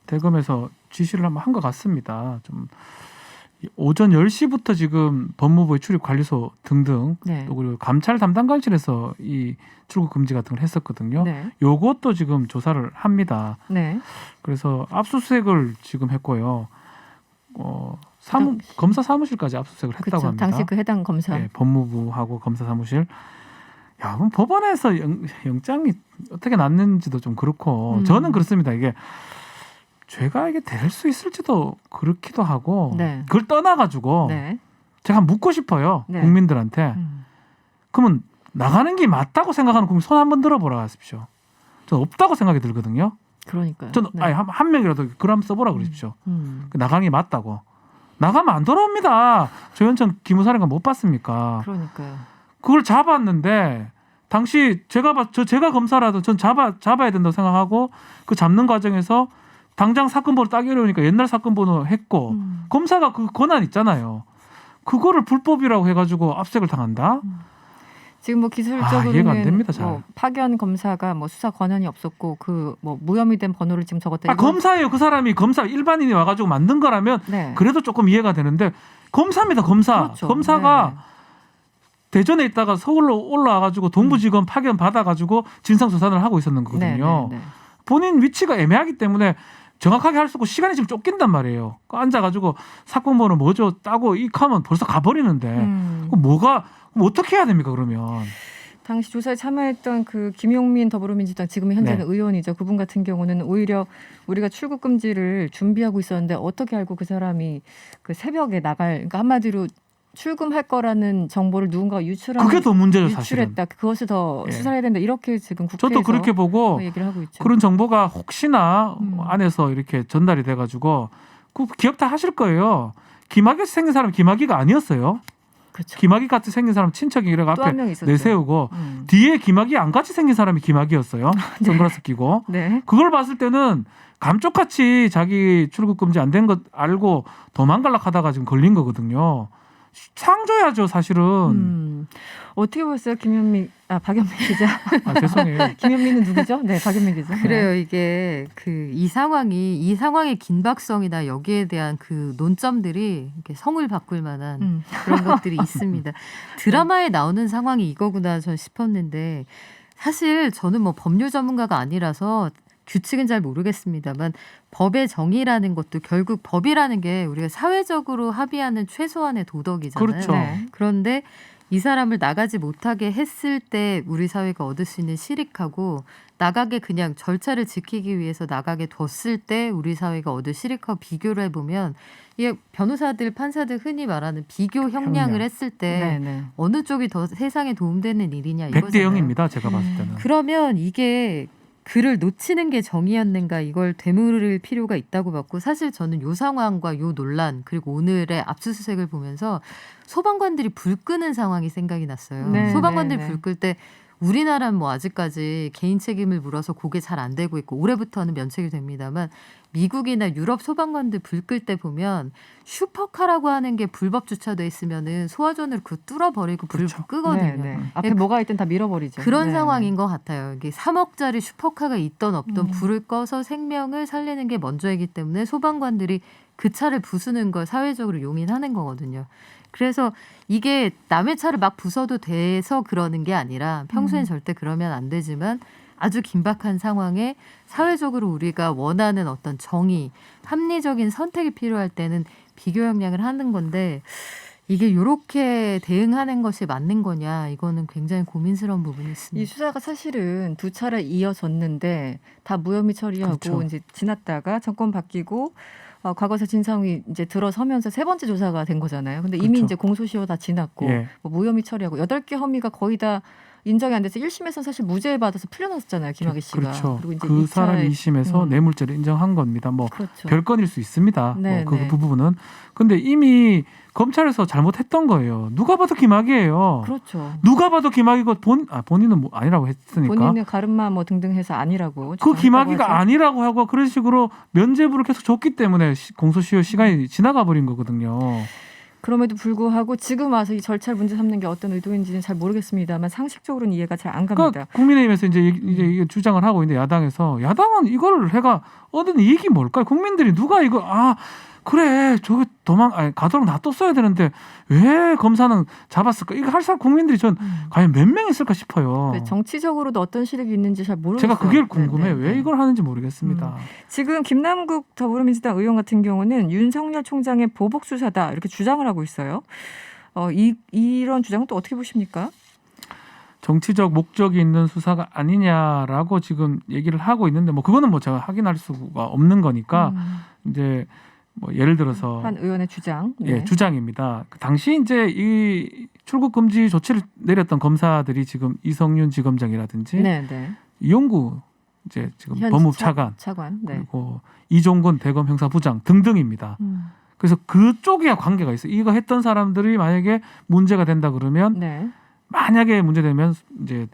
대검에서 지시를 한번 한 것 같습니다. 좀 오전 10시부터 지금 법무부의 출입관리소 등등 네. 또 그리고 감찰 담당관실에서 이 출국 금지 같은 걸 했었거든요. 네. 요것도 지금 조사를 합니다. 네. 그래서 압수수색을 지금 했고요. 검사 사무실까지 압수수색을 했다고 그렇죠. 합니다. 당시 그 해당 검사. 네, 법무부하고 검사 사무실. 야, 그럼 법원에서 영장이 어떻게 났는지도 좀 그렇고 저는 그렇습니다. 이게 죄가 이게 될 수 있을지도 그렇기도 하고 네. 그걸 떠나가지고 네. 제가 묻고 싶어요. 네. 국민들한테. 그러면 나가는 게 맞다고 생각하는 국민 손 한번 들어보라 하십시오. 전 없다고 생각이 들거든요. 그러니까요. 저는 네. 아니, 한 명이라도 글 한번 써보라 그러십시오. 나가는 게 맞다고. 나가면 안 돌아옵니다. 조현천 기무사령관 못 봤습니까? 그러니까요. 그걸 잡았는데 당시 제가 검사라도 전 잡아야 된다고 생각하고 그 잡는 과정에서 당장 사건 번호 따기 어려우니까 옛날 사건 번호 했고 검사가 그 권한 있잖아요. 그거를 불법이라고 해가지고 압색을 당한다? 지금 뭐 이해가 안 기술적으로는 됩니다, 잘. 뭐 파견 검사가 뭐 수사 권한이 없었고 그 뭐 무혐의 된 번호를 지금 적었다. 이건- 검사예요. 그 사람이 검사 일반인이 와가지고 만든 거라면 네. 그래도 조금 이해가 되는데 검사입니다. 검사. 그렇죠. 검사가 네네. 대전에 있다가 서울로 올라와가지고 동부지검 파견 받아가지고 진상조사를 하고 있었는 거거든요. 네네네. 본인 위치가 애매하기 때문에 정확하게 할 수 없고 시간이 지금 쫓긴단 말이에요. 앉아가지고 사건 번호 뭐죠 따고 익하면 벌써 가버리는데 그럼 그럼 어떻게 해야 됩니까 그러면? 당시 조사에 참여했던 그 김용민 더불어민주당 지금 현재는 네. 의원이죠. 그분 같은 경우는 오히려 우리가 출국 금지를 준비하고 있었는데 어떻게 알고 그 사람이 그 새벽에 그러니까 한마디로 출금할 거라는 정보를 누군가가 그게 더 문제죠 사실은. 유출했다. 그것을 더 예. 수사해야 된다. 이렇게 지금 국회에서 저도 그렇게 보고 얘기를 하고 있죠. 그런 정보가 혹시나 안에서 이렇게 전달이 돼가지고 그 기억 다 하실 거예요. 김학의 생긴 사람 김학의가 아니었어요. 그렇죠. 김학의 같이 생긴 사람 친척이 이래가 또 한 앞에 명 있었죠. 내세우고 뒤에 김학의 안 같이 생긴 사람이 김학의였어요. 선글라스 끼고. 네. 그걸 봤을 때는 감쪽같이 자기 출국 금지 안 된 것 알고 도망갈라 하다가 지금 걸린 거거든요. 상줘야죠 사실은. 어떻게 보셨어요, 박연미 기자? 아, 죄송해요. 김현미는 누구죠? 네, 박연미 기자. 그래요. 이게 이 상황의 긴박성이나 여기에 대한 그 논점들이 이렇게 성을 바꿀 만한 그런 것들이 있습니다. 드라마에 나오는 상황이 이거구나 전 싶었는데 사실 저는 뭐 법률 전문가가 아니라서 규칙은 잘 모르겠습니다만 법의 정의라는 것도 결국 법이라는 게 우리가 사회적으로 합의하는 최소한의 도덕이잖아요. 그렇죠. 네. 그런데 이 사람을 나가지 못하게 했을 때 우리 사회가 얻을 수 있는 실익하고 나가게 그냥 절차를 지키기 위해서 나가게 뒀을 때 우리 사회가 얻을 실익하고 비교를 해보면 이게 변호사들, 판사들 흔히 말하는 비교 형량을 했을 때 네. 어느 쪽이 더 세상에 도움되는 일이냐 100대 이거잖아요. 0입니다. 제가 봤을 때는. 그러면 이게 그를 놓치는 게 정의였는가 이걸 되물을 필요가 있다고 봤고 사실 저는 요 상황과 요 논란 그리고 오늘의 압수수색을 보면서 소방관들이 불 끄는 상황이 생각이 났어요. 네, 소방관들이 네, 네. 불 끌 때 우리나라는 뭐 아직까지 개인 책임을 물어서 그게 잘 안 되고 있고 올해부터는 면책이 됩니다만 미국이나 유럽 소방관들 불 끌 때 보면 슈퍼카라고 하는 게 불법 주차돼 있으면은 소화전으로 그 뚫어버리고 불 그렇죠. 끄거든요. 네. 앞에 뭐가 있든 다 밀어버리죠. 그런 네. 상황인 것 같아요. 이게 3억짜리 슈퍼카가 있던 없던 불을 꺼서 생명을 살리는 게 먼저이기 때문에 소방관들이 그 차를 부수는 걸 사회적으로 용인하는 거거든요. 그래서 이게 남의 차를 막 부숴도 돼서 그러는 게 아니라 평소엔 절대 그러면 안 되지만 아주 긴박한 상황에 사회적으로 우리가 원하는 어떤 정의, 합리적인 선택이 필요할 때는 비교 형량을 하는 건데 이게 이렇게 대응하는 것이 맞는 거냐 이거는 굉장히 고민스러운 부분이 있습니다. 이 수사가 사실은 두 차례 이어졌는데 다 무혐의 처리하고 그렇죠. 이제 지났다가 정권 바뀌고 과거사 진상이 이제 들어서면서 세 번째 조사가 된 거잖아요. 근데 이미 그렇죠. 이제 공소시효 다 지났고 예. 뭐 무혐의 처리하고 8개 혐의가 거의 다 인정이 안 돼서 1심에서는 사실 무죄 받아서 풀려났었잖아요. 김학의 씨가. 그렇죠. 그리고 이제 그 2차에 사람 2심에서 뇌물죄를 인정한 겁니다. 뭐 그렇죠. 별건일 수 있습니다. 네, 뭐 그 네. 부분은. 근데 이미 검찰에서 잘못했던 거예요. 누가 봐도 김학의예요. 그렇죠. 누가 봐도 김학의고 본인은 뭐 아니라고 했으니까. 본인은 가름마 뭐 등등 해서 아니라고. 그 주장했다고 김학의가 하죠. 아니라고 하고 그런 식으로 면죄부를 계속 줬기 때문에 공소시효 시간이 지나가 버린 거거든요. 그럼에도 불구하고 지금 와서 이 절차를 문제 삼는 게 어떤 의도인지는 잘 모르겠습니다만 상식적으로는 이해가 잘 안 갑니다. 그러니까 국민의힘에서 이제 이게 주장을 하고 있는데 야당은 이걸 해가 얻은 이익이 뭘까요? 국민들이 누가 이거 그래 저거 가도록 놔뒀어야 되는데 왜 검사는 잡았을까? 이거 할 사람 국민들이 전 과연 몇 명 있을까 싶어요. 네, 정치적으로도 어떤 실익이 있는지 잘 모르겠어요. 제가 그게 궁금해요. 네, 네, 왜 네. 이걸 하는지 모르겠습니다. 지금 김남국 더불어민주당 의원 같은 경우는 윤석열 총장의 보복 수사다 이렇게 주장을 하고 있어요. 이런 주장은 또 어떻게 보십니까? 정치적 목적이 있는 수사가 아니냐라고 지금 얘기를 하고 있는데 뭐 그거는 뭐 제가 확인할 수가 없는 거니까 이제 뭐 예를 들어서 한 의원의 주장. 예, 주장입니다. 당시 이제 이 출국 금지 조치를 내렸던 검사들이 지금 이성윤 지검장이라든지 네, 네. 이용구 이제 지금 현 법무차관 차관. 네. 그리고 이종건 대검 형사부장 등등입니다. 그래서 그쪽에 관계가 있어요. 이거 했던 사람들이 만약에 문제가 된다 그러면 네. 만약에 문제되면 이제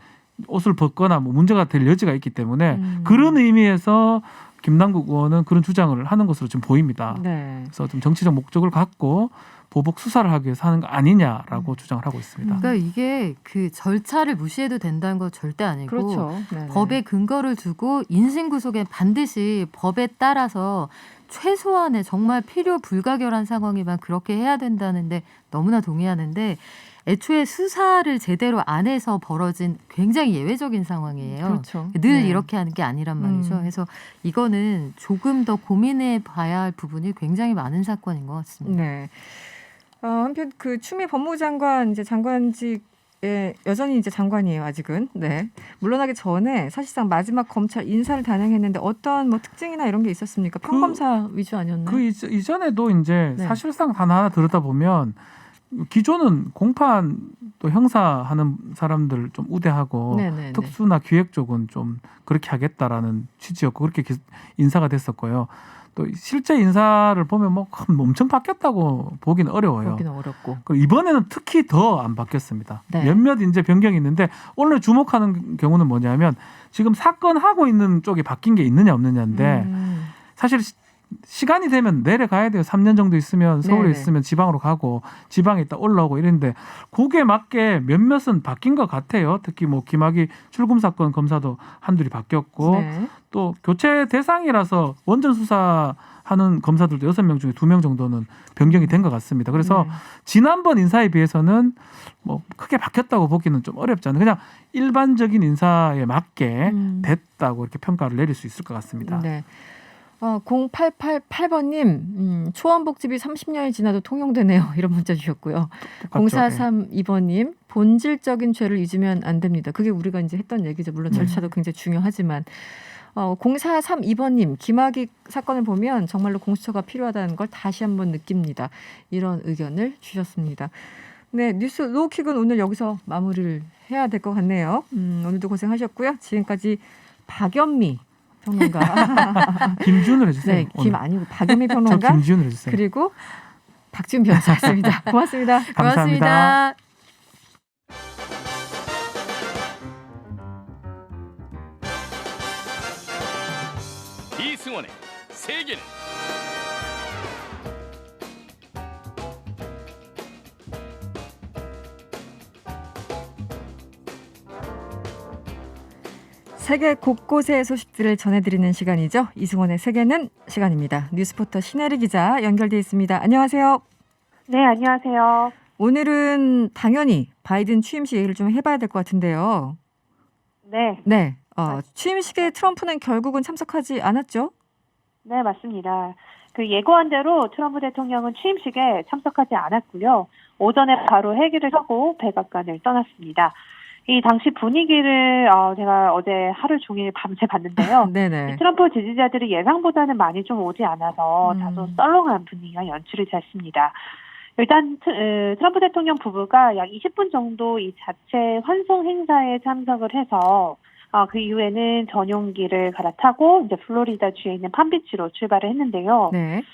옷을 벗거나 뭐 문제가 될 여지가 있기 때문에 그런 의미에서 김남국 의원은 그런 주장을 하는 것으로 지금 보입니다. 네. 그래서 좀 정치적 목적을 갖고 보복 수사를 하기 위해서 하는 거 아니냐라고 주장을 하고 있습니다. 그러니까 이게 그 절차를 무시해도 된다는 거 절대 아니고 그렇죠. 네네. 법에 근거를 두고 인신구속에 반드시 법에 따라서 최소한의 정말 필요 불가결한 상황이면 그렇게 해야 된다는데 너무나 동의하는데 애초에 수사를 제대로 안 해서 벌어진 굉장히 예외적인 상황이에요. 그렇죠. 늘 네. 이렇게 하는 게 아니란 말이죠. 그래서 이거는 조금 더 고민해 봐야 할 부분이 굉장히 많은 사건인 것 같습니다. 네. 한편 그 추미애 법무장관 이제 장관직에 여전히 이제 장관이에요. 아직은. 네. 물러나기 전에 사실상 마지막 검찰 인사를 단행했는데 어떤 뭐 특징이나 이런 게 있었습니까? 평검사 위주 아니었나요? 그 이전에도 이제 네. 사실상 하나하나 들여다보면 기존은 공판 또 형사하는 사람들 좀 우대하고 네네네. 특수나 기획 쪽은 좀 그렇게 하겠다라는 취지였고 그렇게 인사가 됐었고요. 또 실제 인사를 보면 뭐 엄청 바뀌었다고 보기는 어려워요. 보기는 어렵고. 그리고 이번에는 특히 더 안 바뀌었습니다. 네. 몇몇 이제 변경이 있는데 오늘 주목하는 경우는 뭐냐면 지금 사건 하고 있는 쪽이 바뀐 게 있느냐 없느냐인데 사실 시간이 되면 내려가야 돼요. 3년 정도 있으면 서울에 네네. 있으면 지방으로 가고 지방에 있다 올라오고 이랬는데 그게 맞게 몇몇은 바뀐 것 같아요. 특히 뭐 김학의 출금 사건 검사도 한둘이 바뀌었고 네. 또 교체 대상이라서 원전 수사하는 검사들도 6명 중에 2명 정도는 변경이 된 것 같습니다. 그래서 네. 지난번 인사에 비해서는 뭐 크게 바뀌었다고 보기는 좀 어렵지 않아요. 그냥 일반적인 인사에 맞게 됐다고 이렇게 평가를 내릴 수 있을 것 같습니다. 네. 0888번님 초원복집이 30년이 지나도 통용되네요. 이런 문자 주셨고요. 똑같죠. 0432번님 본질적인 죄를 잊으면 안 됩니다. 그게 우리가 이제 했던 얘기죠. 물론 절차도 굉장히 중요하지만 0432번님 김학의 사건을 보면 정말로 공수처가 필요하다는 걸 다시 한번 느낍니다. 이런 의견을 주셨습니다. 네, 뉴스 로우킥은 오늘 여기서 마무리를 해야 될 것 같네요. 오늘도 고생하셨고요. 지금까지 박연미 평론가. 김준을 해주세요. 네, 김 아니고 박연미 저 평론가. 김준을 해주세요. 그리고 박지훈 변호사였습니다. 고맙습니다. 감사합니다. 고맙습니다. 이승원의 세계는 세계 곳곳의 소식들을 전해드리는 시간이죠. 이승원의 세계는 시간입니다. 뉴스포터 신혜리 기자 연결돼 있습니다. 안녕하세요. 네, 안녕하세요. 오늘은 당연히 바이든 취임식 얘기를 좀 해봐야 될 것 같은데요. 네, 네, 취임식에 트럼프는 결국은 참석하지 않았죠? 네, 맞습니다. 그 예고한 대로 트럼프 대통령은 취임식에 참석하지 않았고요. 오전에 바로 회기를 하고 백악관을 떠났습니다. 이 당시 분위기를 제가 어제 하루 종일 밤새 봤는데요. 네네. 트럼프 지지자들이 예상보다는 많이 좀 오지 않아서 다소 썰렁한 분위기가 연출이 됐습니다. 일단 트럼프 대통령 부부가 약 20분 정도 이 자체 환송 행사에 참석을 해서 그 이후에는 전용기를 갈아타고 이제 플로리다 주에 있는 팜비치로 출발을 했는데요. 네.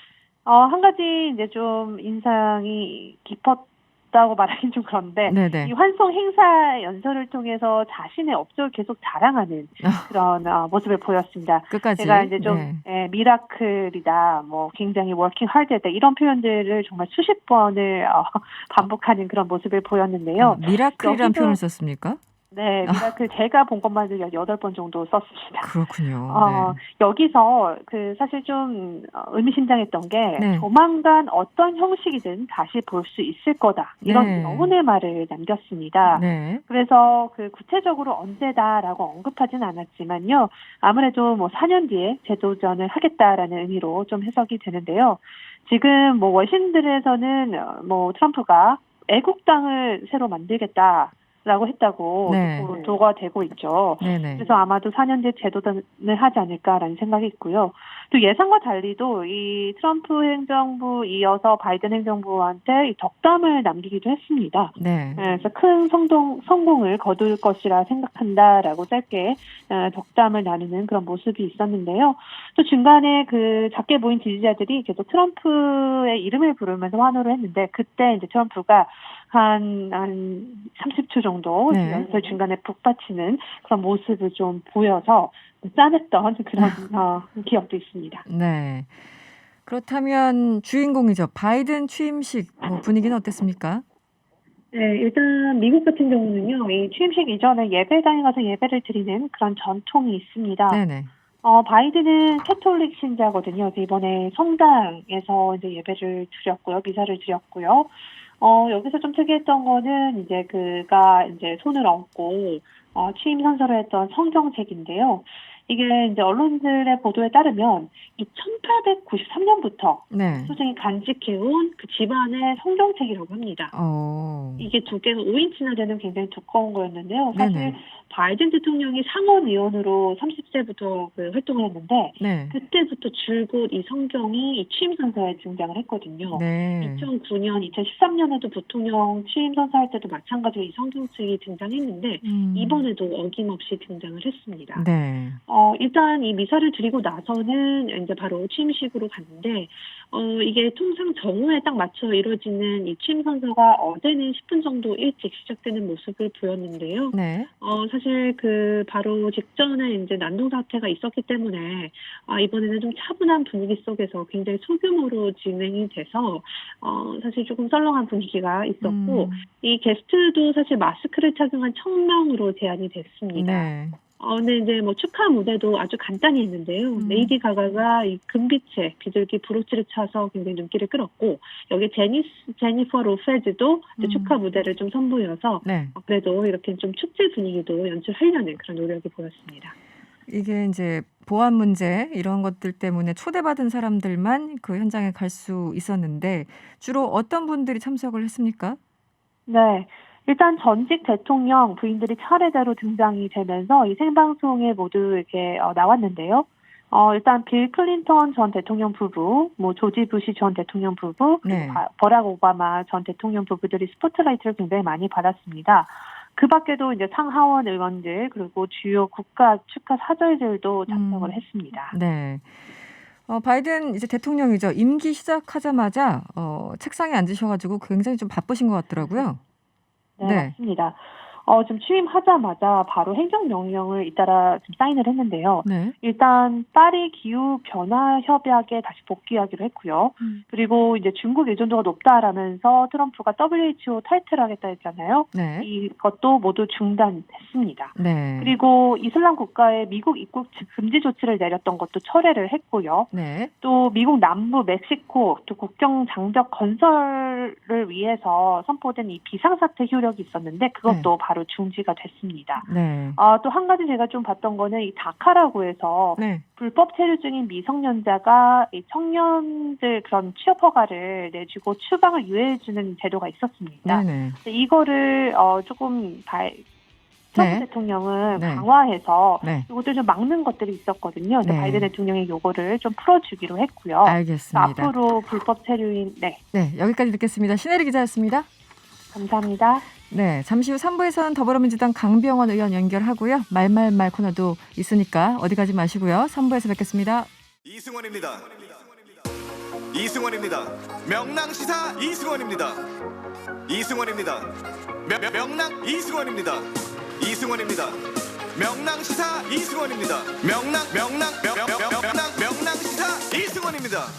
한 가지 이제 좀 인상이 깊었다고 말하긴 좀 그런데 네네. 이 환송 행사 연설을 통해서 자신의 업적을 계속 자랑하는 그런 모습을 보였습니다. 끝까지. 제가 이제 좀 네. 미라클이다, 뭐 굉장히 워킹 하드다 이런 표현들을 정말 수십 번을 반복하는 그런 모습을 보였는데요. 미라클이라는 여기서- 표현을 썼습니까? 네, 미라클 제가 본 것만도 8번 정도 썼습니다. 그렇군요. 여기서 사실 좀 의미심장했던 게 네. 조만간 어떤 형식이든 다시 볼 수 있을 거다. 이런 네. 영혼의 말을 남겼습니다. 네. 그래서 구체적으로 언제다라고 언급하진 않았지만요. 아무래도 뭐 4년 뒤에 재도전을 하겠다라는 의미로 좀 해석이 되는데요. 지금 뭐 워싱턴에서는 뭐 트럼프가 애국당을 새로 만들겠다. 라고 했다고 네. 보도가 되고 있죠. 네네. 그래서 아마도 4년 뒤에 재도전을 하지 않을까라는 생각이 있고요. 또 예상과 달리도 이 트럼프 행정부 이어서 바이든 행정부한테 이 덕담을 남기기도 했습니다. 네. 그래서 큰 성공을 거둘 것이라 생각한다라고 짧게 덕담을 나누는 그런 모습이 있었는데요. 또 중간에 작게 모인 지지자들이 계속 트럼프의 이름을 부르면서 환호를 했는데 그때 이제 트럼프가 한 30초 정도 정도 네. 연설 중간에 북받치는 그런 모습을 좀 보여서 짠했던 그런 기억도 있습니다. 네. 그렇다면 주인공이죠. 바이든 취임식 분위기는 어땠습니까? 네, 일단 미국 같은 경우는요, 이 취임식 이전에 예배당에 가서 예배를 드리는 그런 전통이 있습니다. 네네. 바이든은 캐톨릭 신자거든요. 그래서 이번에 성당에서 이제 예배를 드렸고요, 미사를 드렸고요. 여기서 좀 특이했던 거는 이제 그가 이제 손을 얹고 취임 선서를 했던 성경책인데요. 이게 이제 언론들의 보도에 따르면 이 1893년부터 네. 소장이 간직해온 그 집안의 성경책이라고 합니다. 이게 두께가 5인치나 되는 굉장히 두꺼운 거였는데요. 사실 네네. 바이든 대통령이 상원 의원으로 30세부터 활동을 했는데 네. 그때부터 줄곧 이 성경이 이 취임 선서에 등장을 했거든요. 네. 2009년, 2013년에도 부통령 취임 선서할 때도 마찬가지로 이 성경책이 등장했는데 이번에도 어김없이 등장을 했습니다. 네. 일단 이 미사를 드리고 나서는 이제 바로 취임식으로 갔는데 이게 통상 정오에 딱 맞춰 이루어지는 이 취임 선서가 어제는 10분 정도 일찍 시작되는 모습을 보였는데요. 네. 사실 바로 직전에 이제 난동 사태가 있었기 때문에 이번에는 좀 차분한 분위기 속에서 굉장히 소규모로 진행이 돼서 사실 조금 썰렁한 분위기가 있었고 이 게스트도 사실 마스크를 착용한 1,000명으로 제한이 됐습니다. 네. 근데 이제 축하 무대도 아주 간단히 했는데요. 레이디 가가가 이 금빛의 비둘기 브로치를 차서 굉장히 눈길을 끌었고, 여기 제니퍼 로페즈도 이제 축하 무대를 좀 선보여서, 네. 그래도 이렇게 좀 축제 분위기도 연출하려는 그런 노력이 보였습니다. 이게 이제 보안 문제 이런 것들 때문에 초대받은 사람들만 그 현장에 갈 수 있었는데 주로 어떤 분들이 참석을 했습니까? 네. 일단 전직 대통령 부인들이 차례대로 등장이 되면서 이 생방송에 모두 이렇게 나왔는데요. 일단 빌 클린턴 전 대통령 부부, 조지 부시 전 대통령 부부, 네. 그리고 버락 오바마 전 대통령 부부들이 스포트라이트를 굉장히 많이 받았습니다. 그 밖에도 이제 상하원 의원들 그리고 주요 국가 축하 사절들도 참석을 했습니다. 네. 바이든 이제 대통령이죠. 임기 시작하자마자 책상에 앉으셔가지고 굉장히 좀 바쁘신 것 같더라고요. 네, 맞습니다. 좀 취임하자마자 바로 행정명령을 잇따라 좀 사인을 했는데요. 네. 일단 파리 기후 변화 협약에 다시 복귀하기로 했고요. 그리고 이제 중국 의존도가 높다라면서 트럼프가 WHO 탈퇴를 하겠다 했잖아요. 네. 이것도 모두 중단했습니다. 네. 그리고 이슬람 국가에 미국 입국 금지 조치를 내렸던 것도 철회를 했고요. 네. 또 미국 남부 멕시코 또 국경 장벽 건설을 위해서 선포된 이 비상사태 효력이 있었는데 그것도 바로 중지가 됐습니다. 네. 또 한 가지 제가 좀 봤던 거는 이 다카라고 해서 네. 불법 체류 중인 미성년자가 이 청년들 그런 취업 허가를 내주고 추방을 유예해주는 제도가 있었습니다. 네네. 이거를 조금 트럼프 대통령은 네. 강화해서 네. 이것들 좀 막는 것들이 있었거든요. 네. 바이든 대통령이 요거를 좀 풀어주기로 했고요. 알겠습니다. 앞으로 불법 체류인 네, 여기까지 듣겠습니다. 신혜리 기자였습니다. 감사합니다. 네, 잠시 후 3부에서는 더불어민주당 강병원 의원 연결하고요. 말말말 코너도 있으니까 어디 가지 마시고요. 3부에서 뵙겠습니다. 이승원입니다. 이승원입니다. 명랑시사 이승원입니다. 이승원입니다. 명랑 이승원입니다. 이승원입니다. 명랑시사 이승원입니다. 명랑시사 이승원입니다.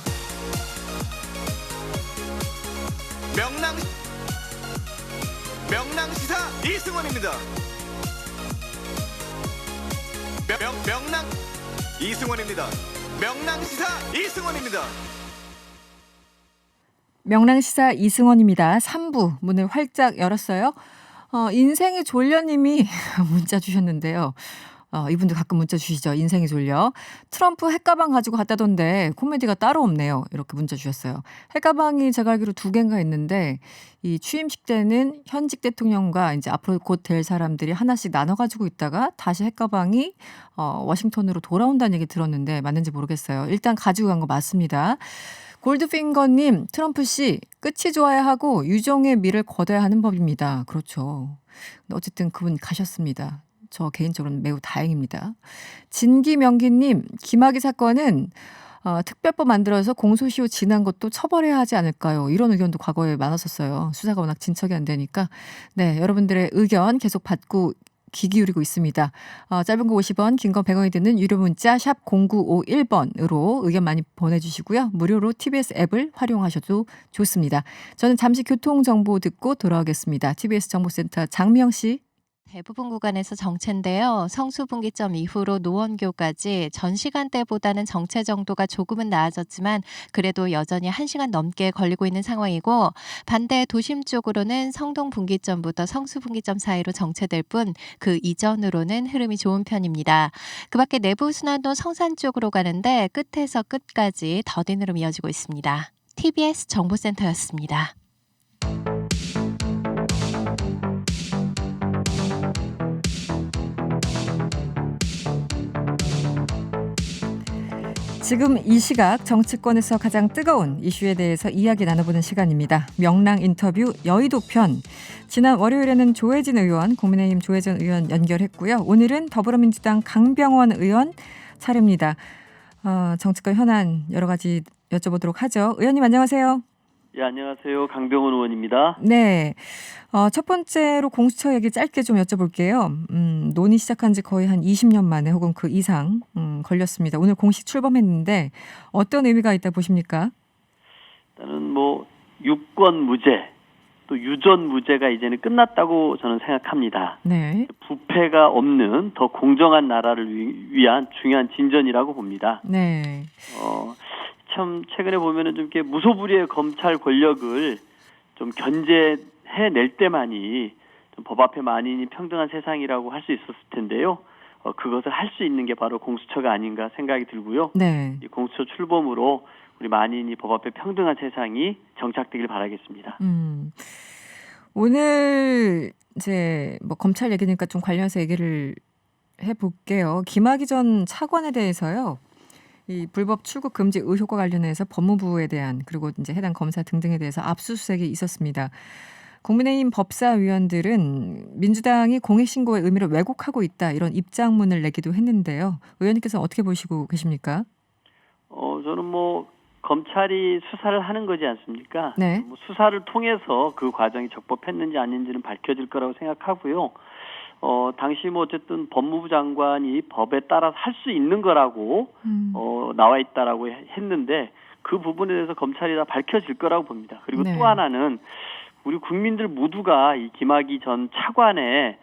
명랑시사 이승원입니다. 명랑 이승원입니다. 명랑시사 이승원입니다. 명랑시사 이승원입니다. 3부 문을 활짝 열었어요. 인생이 졸려님이 문자 주셨는데요. 이분도 가끔 문자 주시죠. 인생이 졸려. 트럼프 핵가방 가지고 갔다던데 코미디가 따로 없네요. 이렇게 문자 주셨어요. 핵가방이 제가 알기로 2개인가 있는데 이 취임식 때는 현직 대통령과 이제 앞으로 곧 될 사람들이 하나씩 나눠 가지고 있다가 다시 핵가방이 워싱턴으로 돌아온다는 얘기 들었는데 맞는지 모르겠어요. 일단 가지고 간 거 맞습니다. 골드핑거님, 트럼프 씨 끝이 좋아야 하고 유종의 미를 거둬야 하는 법입니다. 그렇죠. 근데 어쨌든 그분 가셨습니다. 저 개인적으로는 매우 다행입니다. 진기명기님, 김학의 사건은 특별법 만들어서 공소시효 지난 것도 처벌해야 하지 않을까요? 이런 의견도 과거에 많았었어요. 수사가 워낙 진척이 안 되니까. 네, 여러분들의 의견 계속 받고 귀 기울이고 있습니다. 짧은 거 50원, 긴 거 100원이 드는 유료 문자 샵 0951번으로 의견 많이 보내주시고요. 무료로 TBS 앱을 활용하셔도 좋습니다. 저는 잠시 교통정보 듣고 돌아오겠습니다. TBS 정보센터 장미영 씨. 대부분 구간에서 정체인데요. 성수분기점 이후로 노원교까지 전 시간대보다는 정체 정도가 조금은 나아졌지만 그래도 여전히 1시간 넘게 걸리고 있는 상황이고 반대 도심 쪽으로는 성동분기점부터 성수분기점 사이로 정체될 뿐 그 이전으로는 흐름이 좋은 편입니다. 그 밖에 내부순환도 성산 쪽으로 가는데 끝에서 끝까지 더딘 흐름 이어지고 있습니다. TBS 정보센터였습니다. 지금 이 시각 정치권에서 가장 뜨거운 이슈에 대해서 이야기 나눠보는 시간입니다. 명랑 인터뷰 여의도 편. 지난 월요일에는 조혜진 의원, 국민의힘 조혜진 의원 연결했고요. 오늘은 더불어민주당 강병원 의원 차례입니다. 정치권 현안 여러 가지 여쭤보도록 하죠. 의원님 안녕하세요. 예, 안녕하세요. 강병원 의원입니다. 네. 첫 번째로 공수처 얘기 짧게 좀 여쭤볼게요. 논의 시작한 지 거의 한 20년 만에 혹은 그 이상 걸렸습니다. 오늘 공식 출범했는데 어떤 의미가 있다 보십니까? 일단은 뭐 유권 무죄, 또 유전 무죄가 이제는 끝났다고 저는 생각합니다. 네. 부패가 없는 더 공정한 나라를 위한 중요한 진전이라고 봅니다. 네. 참 최근에 보면은 좀 이렇게 무소불위의 검찰 권력을 좀 견제해낼 때만이 좀 법 앞에 만인이 평등한 세상이라고 할 수 있었을 텐데요. 그것을 할 수 있는 게 바로 공수처가 아닌가 생각이 들고요. 네. 이 공수처 출범으로 우리 만인이 법 앞에 평등한 세상이 정착되길 바라겠습니다. 오늘 이제 뭐 검찰 얘기니까 좀 관련해서 얘기를 해볼게요. 김학의 전 차관에 대해서요. 이 불법 출국 금지 의혹과 관련해서 법무부에 대한 그리고 이제 해당 검사 등등에 대해서 압수수색이 있었습니다. 국민의힘 법사위원들은 민주당이 공익신고의 의미를 왜곡하고 있다 이런 입장문을 내기도 했는데요. 의원님께서 어떻게 보시고 계십니까? 저는 뭐 검찰이 수사를 하는 거지 않습니까? 네. 뭐 수사를 통해서 그 과정이 적법했는지 아닌지는 밝혀질 거라고 생각하고요. 당시 뭐 어쨌든 법무부 장관이 법에 따라서 할 수 있는 거라고 나와 있다라고 했는데 그 부분에 대해서 검찰이 다 밝혀질 거라고 봅니다. 그리고 네. 또 하나는 우리 국민들 모두가 이 김학의 전 차관의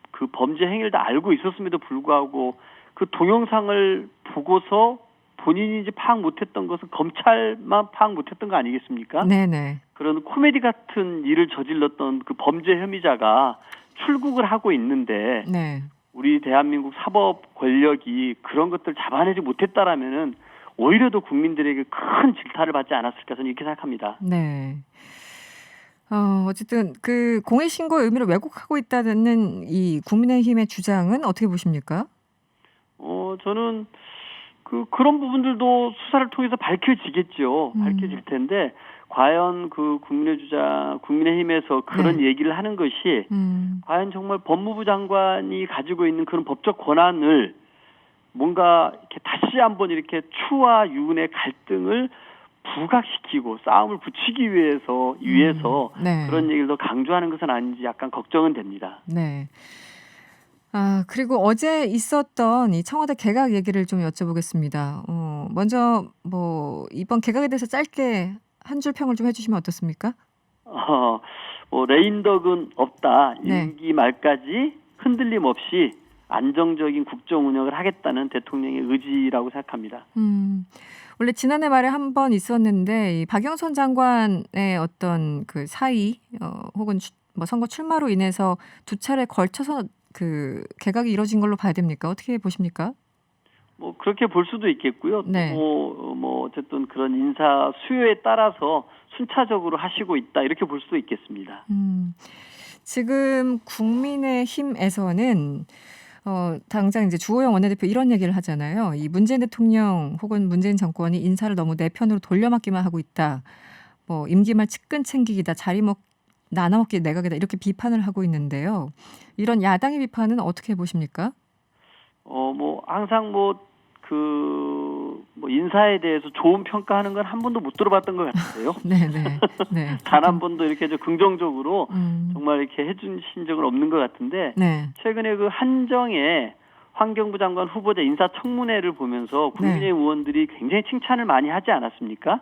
그 범죄 행위를 다 알고 있었음에도 불구하고 그 동영상을 보고서 본인이 이제 파악 못했던 것은 검찰만 파악 못했던 거 아니겠습니까? 네네. 그런 코미디 같은 일을 저질렀던 그 범죄 혐의자가 출국을 하고 있는데 네. 우리 대한민국 사법 권력이 그런 것들 잡아내지 못했다라면은 오히려 더 국민들에게 큰 질타를 받지 않았을까 저는 이렇게 생각합니다. 네. 어쨌든 그 공익신고의 의미를 왜곡하고 있다는 이 국민의힘의 주장은 어떻게 보십니까? 저는 그런 부분들도 수사를 통해서 밝혀지겠죠. 밝혀질 텐데 과연 그 국민의힘에서 그런 네. 얘기를 하는 것이 과연 정말 법무부 장관이 가지고 있는 그런 법적 권한을 뭔가 이렇게 다시 한번 이렇게 추와 유의 갈등을 부각시키고 싸움을 붙이기 위해서 네. 그런 얘기를 더 강조하는 것은 아닌지 약간 걱정은 됩니다. 네. 그리고 어제 있었던 이 청와대 개각 얘기를 좀 여쭤보겠습니다. 먼저 뭐 이번 개각에 대해서 짧게 한 줄 평을 좀 해주시면 어떻습니까? 뭐 레인덕은 없다. 네. 임기 말까지 흔들림 없이 안정적인 국정 운영을 하겠다는 대통령의 의지라고 생각합니다. 원래 지난해 말에 한 번 있었는데 이 박영선 장관의 어떤 그 사의 혹은 뭐 선거 출마로 인해서 두 차례 걸쳐서 그 개각이 이루어진 걸로 봐야 됩니까? 어떻게 보십니까? 뭐 그렇게 볼 수도 있겠고요. 네. 뭐 어쨌든 그런 인사 수요에 따라서 순차적으로 하시고 있다 이렇게 볼 수도 있겠습니다. 지금 국민의힘에서는 당장 이제 주호영 원내대표 이런 얘기를 하잖아요. 이 문재인 대통령 혹은 문재인 정권이 인사를 너무 내 편으로 돌려막기만 하고 있다. 뭐 임기말 측근 챙기기다. 나눠먹기 내각이다. 이렇게 비판을 하고 있는데요. 이런 야당의 비판은 어떻게 보십니까? 뭐 항상 뭐 그 뭐 인사에 대해서 좋은 평가하는 건 한 번도 못 들어봤던 것 같은데요. 네네. 네. 단 한 번도 이렇게 좀 긍정적으로 정말 이렇게 해주신 적은 없는 것 같은데 네. 최근에 그 한정의 환경부 장관 후보자 인사청문회를 보면서 국민의힘 의원들이 굉장히 칭찬을 많이 하지 않았습니까?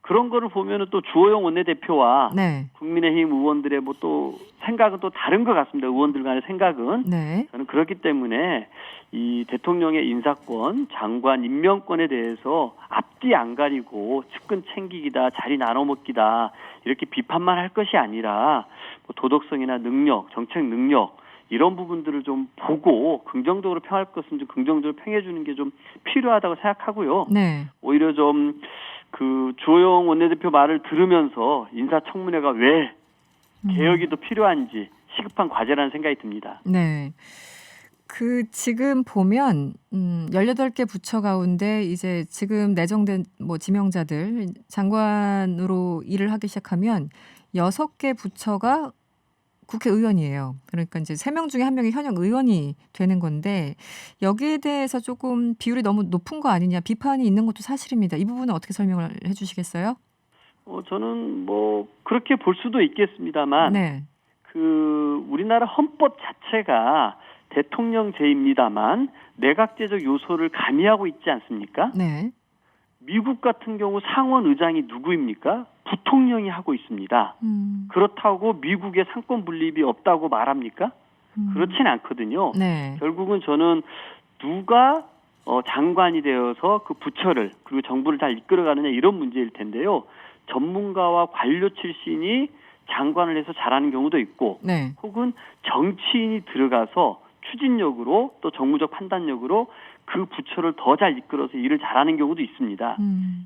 그런 거를 보면은 또 주호영 원내대표와 네. 국민의힘 의원들의 뭐 또 생각은 또 다른 것 같습니다. 의원들 간의 생각은. 네. 저는 그렇기 때문에 이 대통령의 인사권, 장관 임명권에 대해서 앞뒤 안 가리고 측근 챙기기다, 자리 나눠 먹기다 이렇게 비판만 할 것이 아니라 뭐 도덕성이나 능력, 정책 능력 이런 부분들을 좀 보고 긍정적으로 평할 것은 좀 긍정적으로 평해 주는 게 좀 필요하다고 생각하고요. 네. 오히려 좀 그 주호영 원내대표 말을 들으면서 인사청문회가 왜 개혁이 더 필요한지 시급한 과제라는 생각이 듭니다. 네. 그 지금 보면 18개 부처 가운데 이제 지금 내정된 뭐 지명자들 장관으로 일을 하기 시작하면 6개 부처가 국회의원이에요. 그러니까 이제 3명 중에 1명이 현역 의원이 되는 건데 여기에 대해서 조금 비율이 너무 높은 거 아니냐 비판이 있는 것도 사실입니다. 이 부분은 어떻게 설명을 해주시겠어요? 저는 뭐 그렇게 볼 수도 있겠습니다만 네. 그 우리나라 헌법 자체가 대통령제입니다만 내각제적 요소를 가미하고 있지 않습니까? 네. 미국 같은 경우 상원 의장이 누구입니까? 부통령이 하고 있습니다. 그렇다고 미국의 상권 분립이 없다고 말합니까? 그렇진 않거든요. 네. 결국은 저는 누가 장관이 되어서 그 부처를 그리고 정부를 잘 이끌어가느냐 이런 문제일 텐데요. 전문가와 관료 출신이 장관을 해서 잘하는 경우도 있고 네. 혹은 정치인이 들어가서 추진력으로 또 정무적 판단력으로 그 부처를 더 잘 이끌어서 일을 잘하는 경우도 있습니다.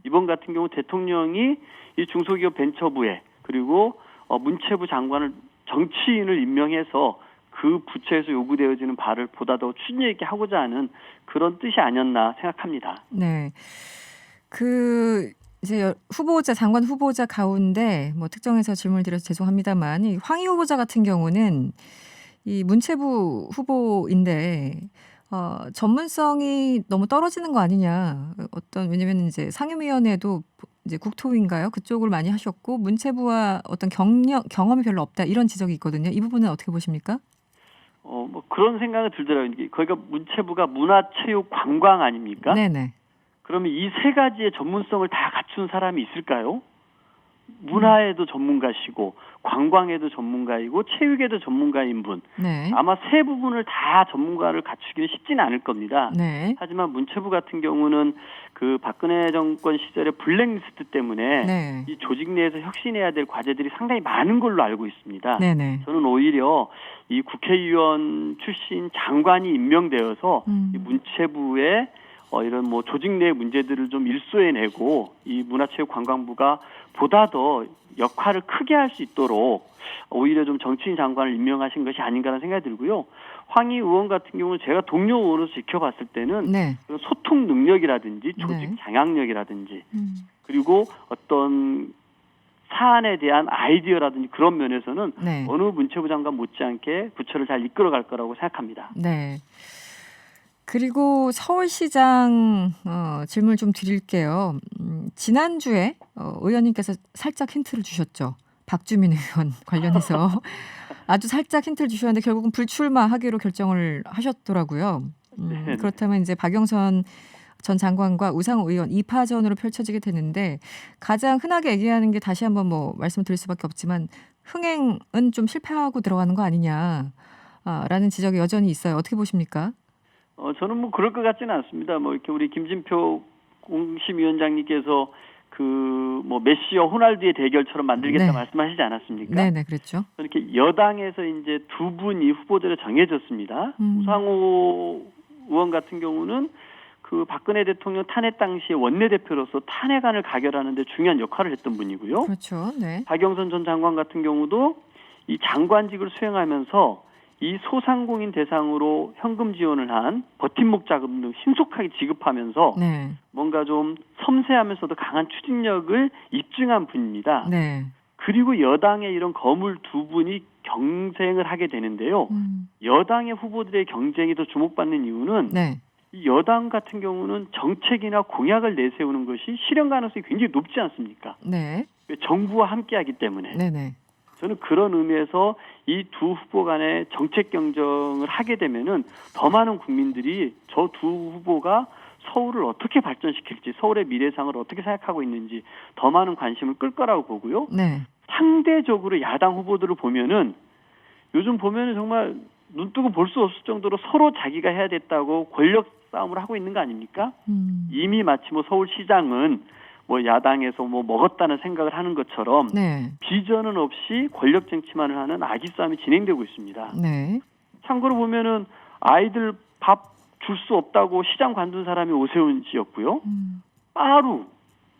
이번 같은 경우 대통령이 이 중소기업 벤처부에 그리고 문체부 장관을 정치인을 임명해서 그 부처에서 요구되어지는 바를 보다 더 추진력 있게 하고자 하는 그런 뜻이 아니었나 생각합니다. 네. 그 이제 후보자 장관 후보자 가운데 뭐 특정해서 질문을 드려서 죄송합니다만 이 황희 후보자 같은 경우는 이 문체부 후보인데 전문성이 너무 떨어지는 거 아니냐. 왜냐면 이제 상임위원회도 이제 국토위인가요? 그쪽을 많이 하셨고 문체부와 어떤 경험이 별로 없다 이런 지적이 있거든요. 이 부분은 어떻게 보십니까? 뭐 그런 생각이 들더라고요. 거기가 문체부가 문화체육관광 아닙니까? 네네. 그러면 이 세 가지의 전문성을 다 갖춘 사람이 있을까요? 문화에도 전문가시고 관광에도 전문가이고 체육에도 전문가인 분. 네. 아마 세 부분을 다 전문가를 갖추기는 쉽지는 않을 겁니다. 네. 하지만 문체부 같은 경우는 그 박근혜 정권 시절의 블랙리스트 때문에 네. 이 조직 내에서 혁신해야 될 과제들이 상당히 많은 걸로 알고 있습니다. 네네. 저는 오히려 이 국회의원 출신 장관이 임명되어서 이 문체부의 이런 뭐 조직 내 문제들을 좀 일소해내고 이 문화체육관광부가 보다 더 역할을 크게 할 수 있도록 오히려 좀 정치인 장관을 임명하신 것이 아닌가라는 생각이 들고요. 황희 의원 같은 경우는 제가 동료 의원으로서 지켜봤을 때는 네. 소통 능력이라든지 조직 네. 장악력이라든지 그리고 어떤 사안에 대한 아이디어라든지 그런 면에서는 네. 어느 문체부 장관 못지않게 부처를 잘 이끌어갈 거라고 생각합니다. 네. 그리고 서울시장 질문 좀 드릴게요. 지난주에 의원님께서 살짝 힌트를 주셨죠. 박주민 의원 관련해서 아주 살짝 힌트를 주셨는데 결국은 불출마하기로 결정을 하셨더라고요. 그렇다면 이제 박영선 전 장관과 우상호 의원 2파전으로 펼쳐지게 되는데 가장 흔하게 얘기하는 게 다시 한번 뭐 말씀드릴 수밖에 없지만 흥행은 좀 실패하고 들어가는 거 아니냐라는 지적이 여전히 있어요. 어떻게 보십니까? 저는 뭐 그럴 것 같지는 않습니다. 뭐 이렇게 우리 김진표 공심위원장님께서 그 뭐 메시와 호날두의 대결처럼 만들겠다 네. 말씀하시지 않았습니까? 네네 그랬죠. 이렇게 여당에서 이제 두 분이 후보들이 정해졌습니다. 우상호 의원 같은 경우는 그 박근혜 대통령 탄핵 당시에 원내대표로서 탄핵안을 가결하는 데 중요한 역할을 했던 분이고요. 그렇죠. 네. 박영선 전 장관 같은 경우도 이 장관직을 수행하면서 이 소상공인 대상으로 현금 지원을 한 버팀목 자금 등 신속하게 지급하면서 네. 뭔가 좀 섬세하면서도 강한 추진력을 입증한 분입니다. 네. 그리고 여당의 이런 거물 두 분이 경쟁을 하게 되는데요. 여당의 후보들의 경쟁이 더 주목받는 이유는 네. 이 여당 같은 경우는 정책이나 공약을 내세우는 것이 실현 가능성이 굉장히 높지 않습니까? 네. 정부와 함께하기 때문에. 네네. 저는 그런 의미에서 이 두 후보 간의 정책 경쟁을 하게 되면은 더 많은 국민들이 저 두 후보가 서울을 어떻게 발전시킬지, 서울의 미래상을 어떻게 생각하고 있는지 더 많은 관심을 끌 거라고 보고요. 네. 상대적으로 야당 후보들을 보면은 요즘 보면은 정말 눈뜨고 볼 수 없을 정도로 서로 자기가 해야 됐다고 권력 싸움을 하고 있는 거 아닙니까? 이미 마치 뭐 서울시장은 뭐 야당에서 뭐 먹었다는 생각을 하는 것처럼 네. 비전은 없이 권력 정치만을 하는 아기 싸움이 진행되고 있습니다. 네. 참고로 보면은 아이들 밥 줄 수 없다고 시장 관둔 사람이 오세훈 씨였고요. 빠루,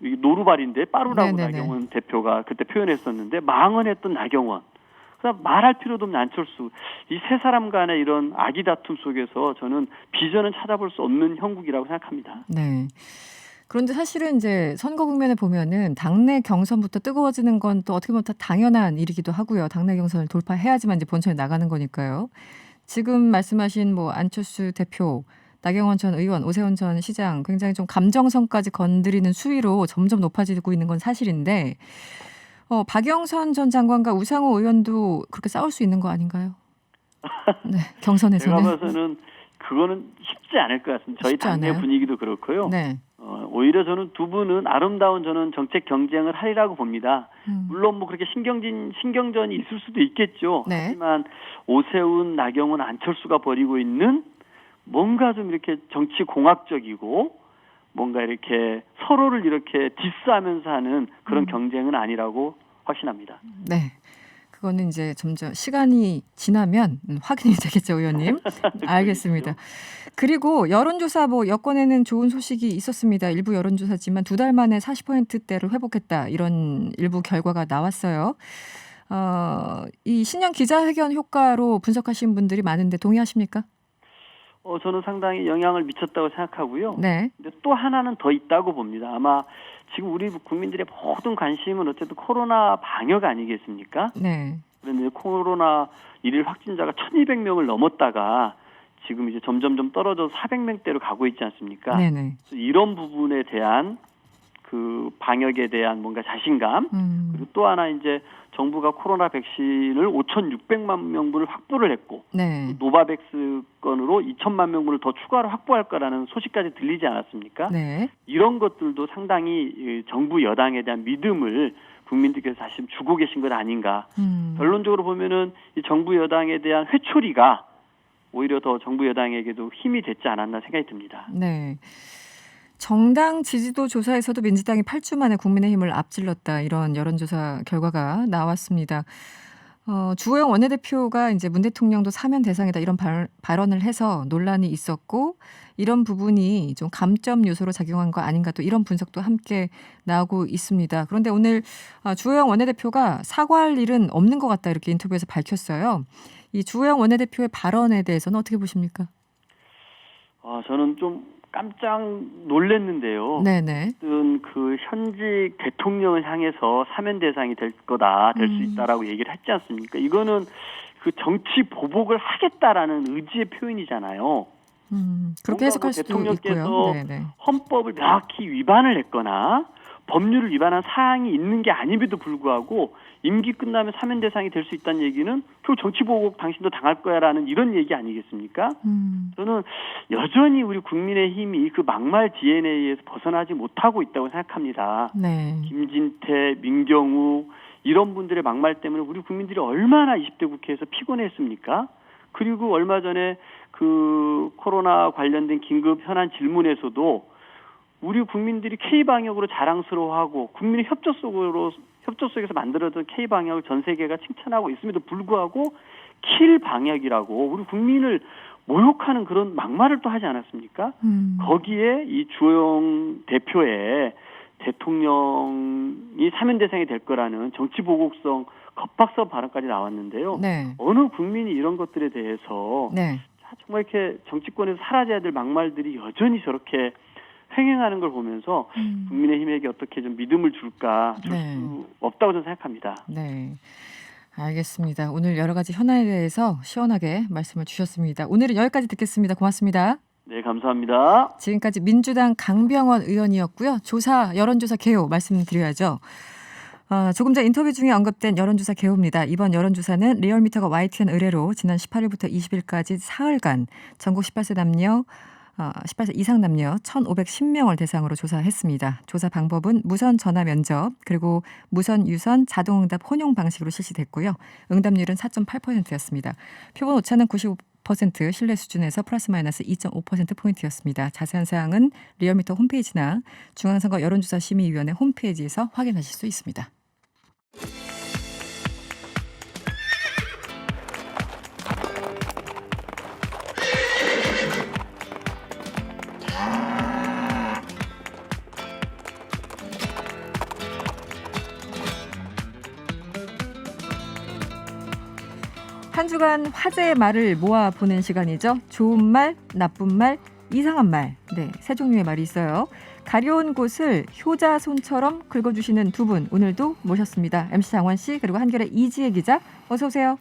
이게 노루발인데 빠루라고 네네네. 나경원 대표가 그때 표현했었는데 망언했던 나경원. 그다음 말할 필요도 없는 안철수. 이 세 사람 간의 이런 아기 다툼 속에서 저는 비전은 찾아볼 수 없는 형국이라고 생각합니다. 네. 그런데 사실은 이제 선거 국면에 보면은 당내 경선부터 뜨거워지는 건 또 어떻게 보면 다 당연한 일이기도 하고요. 당내 경선을 돌파해야지만 이제 본선에 나가는 거니까요. 지금 말씀하신 뭐 안철수 대표, 나경원 전 의원, 오세훈 전 시장 굉장히 좀 감정선까지 건드리는 수위로 점점 높아지고 있는 건 사실인데 박영선 전 장관과 우상호 의원도 그렇게 싸울 수 있는 거 아닌가요? 네, 경선에서는. 제가 봐서는 그거는 쉽지 않을 것 같습니다. 저희 쉽지 당내 않아요? 분위기도 그렇고요. 네. 오히려 저는 두 분은 아름다운 저는 정책 경쟁을 하리라고 봅니다. 물론 뭐 그렇게 신경전이 있을 수도 있겠죠. 네. 하지만 오세훈, 나경원, 안철수가 벌이고 있는 뭔가 좀 이렇게 정치 공학적이고 뭔가 이렇게 서로를 이렇게 디스하면서 하는 그런 경쟁은 아니라고 확신합니다. 네. 그거는 이제 점점 시간이 지나면 확인이 되겠죠, 의원님. 알겠습니다. 그리고 여론조사 뭐 여권에는 좋은 소식이 있었습니다. 일부 여론조사지만 2달 만에 40%대를 회복했다. 이런 일부 결과가 나왔어요. 이 신년 기자회견 효과로 분석하신 분들이 많은데 동의하십니까? 저는 상당히 영향을 미쳤다고 생각하고요. 네. 근데 또 하나는 더 있다고 봅니다. 아마 지금 우리 국민들의 모든 관심은 어쨌든 코로나 방역 아니겠습니까? 네. 그런데 코로나 일일 확진자가 1,200명을 넘었다가 지금 이제 점점점 떨어져서 400명대로 가고 있지 않습니까? 네네. 이런 부분에 대한 그 방역에 대한 뭔가 자신감 그리고 또 하나 이제 정부가 코로나 백신을 5,600만 명분을 확보를 했고 네. 노바백스 건으로 2천만 명분을 더 추가로 확보할 거라는 소식까지 들리지 않았습니까? 네. 이런 것들도 상당히 정부 여당에 대한 믿음을 국민들께서 다시 주고 계신 것 아닌가. 결론적으로 보면은 이 정부 여당에 대한 회초리가 오히려 더 정부 여당에게도 힘이 됐지 않았나 생각이 듭니다. 네. 정당 지지도 조사에서도 민주당이 8주 만에 국민의힘을 앞질렀다. 이런 여론조사 결과가 나왔습니다. 주호영 원내대표가 이제 문 대통령도 사면 대상이다. 이런 발언을 해서 논란이 있었고 이런 부분이 좀 감점 요소로 작용한 거 아닌가 또 이런 분석도 함께 나오고 있습니다. 그런데 오늘 주호영 원내대표가 사과할 일은 없는 것 같다. 이렇게 인터뷰에서 밝혔어요. 이 주호영 원내대표의 발언에 대해서는 어떻게 보십니까? 저는 좀 깜짝 놀랐는데요. 네네. 그 현직 대통령을 향해서 사면 대상이 될 거다, 될 수 있다라고 얘기를 했지 않습니까? 이거는 그 정치 보복을 하겠다라는 의지의 표현이잖아요. 그렇게 해석할 수도 대통령께서 있고요. 네네. 헌법을 명확히 위반을 했거나 법률을 위반한 사항이 있는 게 아님에도 불구하고 임기 끝나면 사면 대상이 될 수 있다는 얘기는 결국 정치 보복 당신도 당할 거야라는 이런 얘기 아니겠습니까? 저는 여전히 우리 국민의힘이 그 막말 DNA에서 벗어나지 못하고 있다고 생각합니다. 네. 김진태, 민경우 이런 분들의 막말 때문에 우리 국민들이 얼마나 20대 국회에서 피곤했습니까? 그리고 얼마 전에 그 코로나 관련된 긴급 현안 질문에서도 우리 국민들이 K방역으로 자랑스러워하고 국민의 협조 속에서 만들어진 K방역을 전 세계가 칭찬하고 있음에도 불구하고 킬방역이라고 우리 국민을 모욕하는 그런 막말을 또 하지 않았습니까? 거기에 이 주호영 대표의 대통령이 사면 대상이 될 거라는 정치 보복성 겁박성 발언까지 나왔는데요. 네. 어느 국민이 이런 것들에 대해서 네. 정말 이렇게 정치권에서 사라져야 될 막말들이 여전히 저렇게 횡행하는 걸 보면서 국민의힘에게 어떻게 좀 믿음을 줄까 줄 수 없다고 저는 생각합니다. 네. 알겠습니다. 오늘 여러 가지 현안에 대해서 시원하게 말씀을 주셨습니다. 오늘은 여기까지 듣겠습니다. 고맙습니다. 네, 감사합니다. 지금까지 민주당 강병원 의원이었고요. 여론조사 개요 말씀드려야죠. 조금 전 인터뷰 중에 언급된 여론조사 개요입니다. 이번 여론조사는 리얼미터가 YTN 의뢰로 지난 18일부터 20일까지 사흘간 전국 18세 이상 남녀 1,510명을 대상으로 조사했습니다. 조사 방법은 무선 전화 면접 그리고 무선 유선 자동응답 혼용 방식으로 실시됐고요. 응답률은 4.8%였습니다. 표본 오차는 95% 신뢰 수준에서 플러스 마이너스 2.5%포인트였습니다. 자세한 사항은 리얼미터 홈페이지나 중앙선거 여론조사 심의위원회 홈페이지에서 확인하실 수 있습니다. 한 주간 화제의 말을 모아보는 시간이죠. 좋은 말, 나쁜 말, 이상한 말. 네, 세 종류의 말이 있어요. 가려운 곳을 효자손처럼 긁어주시는 두 분 오늘도 모셨습니다. MC 장원 씨 그리고 한겨레 이지혜 기자 어서 오세요.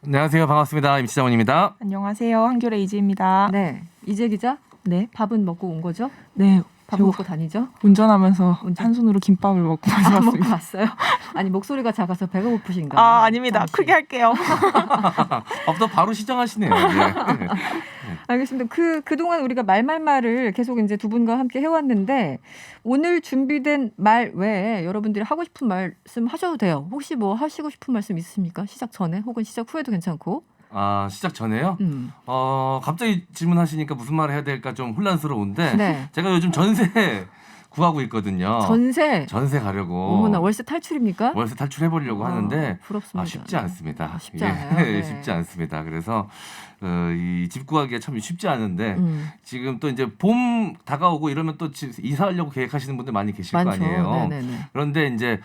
안녕하세요. 반갑습니다. MC 장원입니다. 안녕하세요. 한겨레 이지혜입니다. 네, 이지혜 기자. 네. 밥은 먹고 온 거죠? 네. 밥 먹고 다니죠? 운전하면서 한 손으로 김밥을 먹고 먹고 왔어요? 아니 목소리가 작아서 배가 고프신가? 아닙니다. 크게 할게요. 또 바로 시정하시네요. 네. 알겠습니다. 그동안 우리가 말을 계속 이제 두 분과 함께 해왔는데 오늘 준비된 말 외에 여러분들이 하고 싶은 말씀 하셔도 돼요. 혹시 뭐 하시고 싶은 말씀 있으십니까? 시작 전에 혹은 시작 후에도 괜찮고. 시작 전에요? 갑자기 질문하시니까 무슨 말을 해야 될까 좀 혼란스러운데 네. 제가 요즘 전세 구하고 있거든요. 전세 가려고. 어머나 월세 탈출입니까? 월세 탈출해보려고 하는데 부럽습니다. 쉽지 않습니다. 쉽지 않아요. 네. 쉽지 않습니다. 그래서 이 집 구하기가 참 쉽지 않은데 지금 또 이제 봄 다가오고 이러면 또 이사하려고 계획하시는 분들 많이 계실 거 아니에요. 네네네. 그런데 이제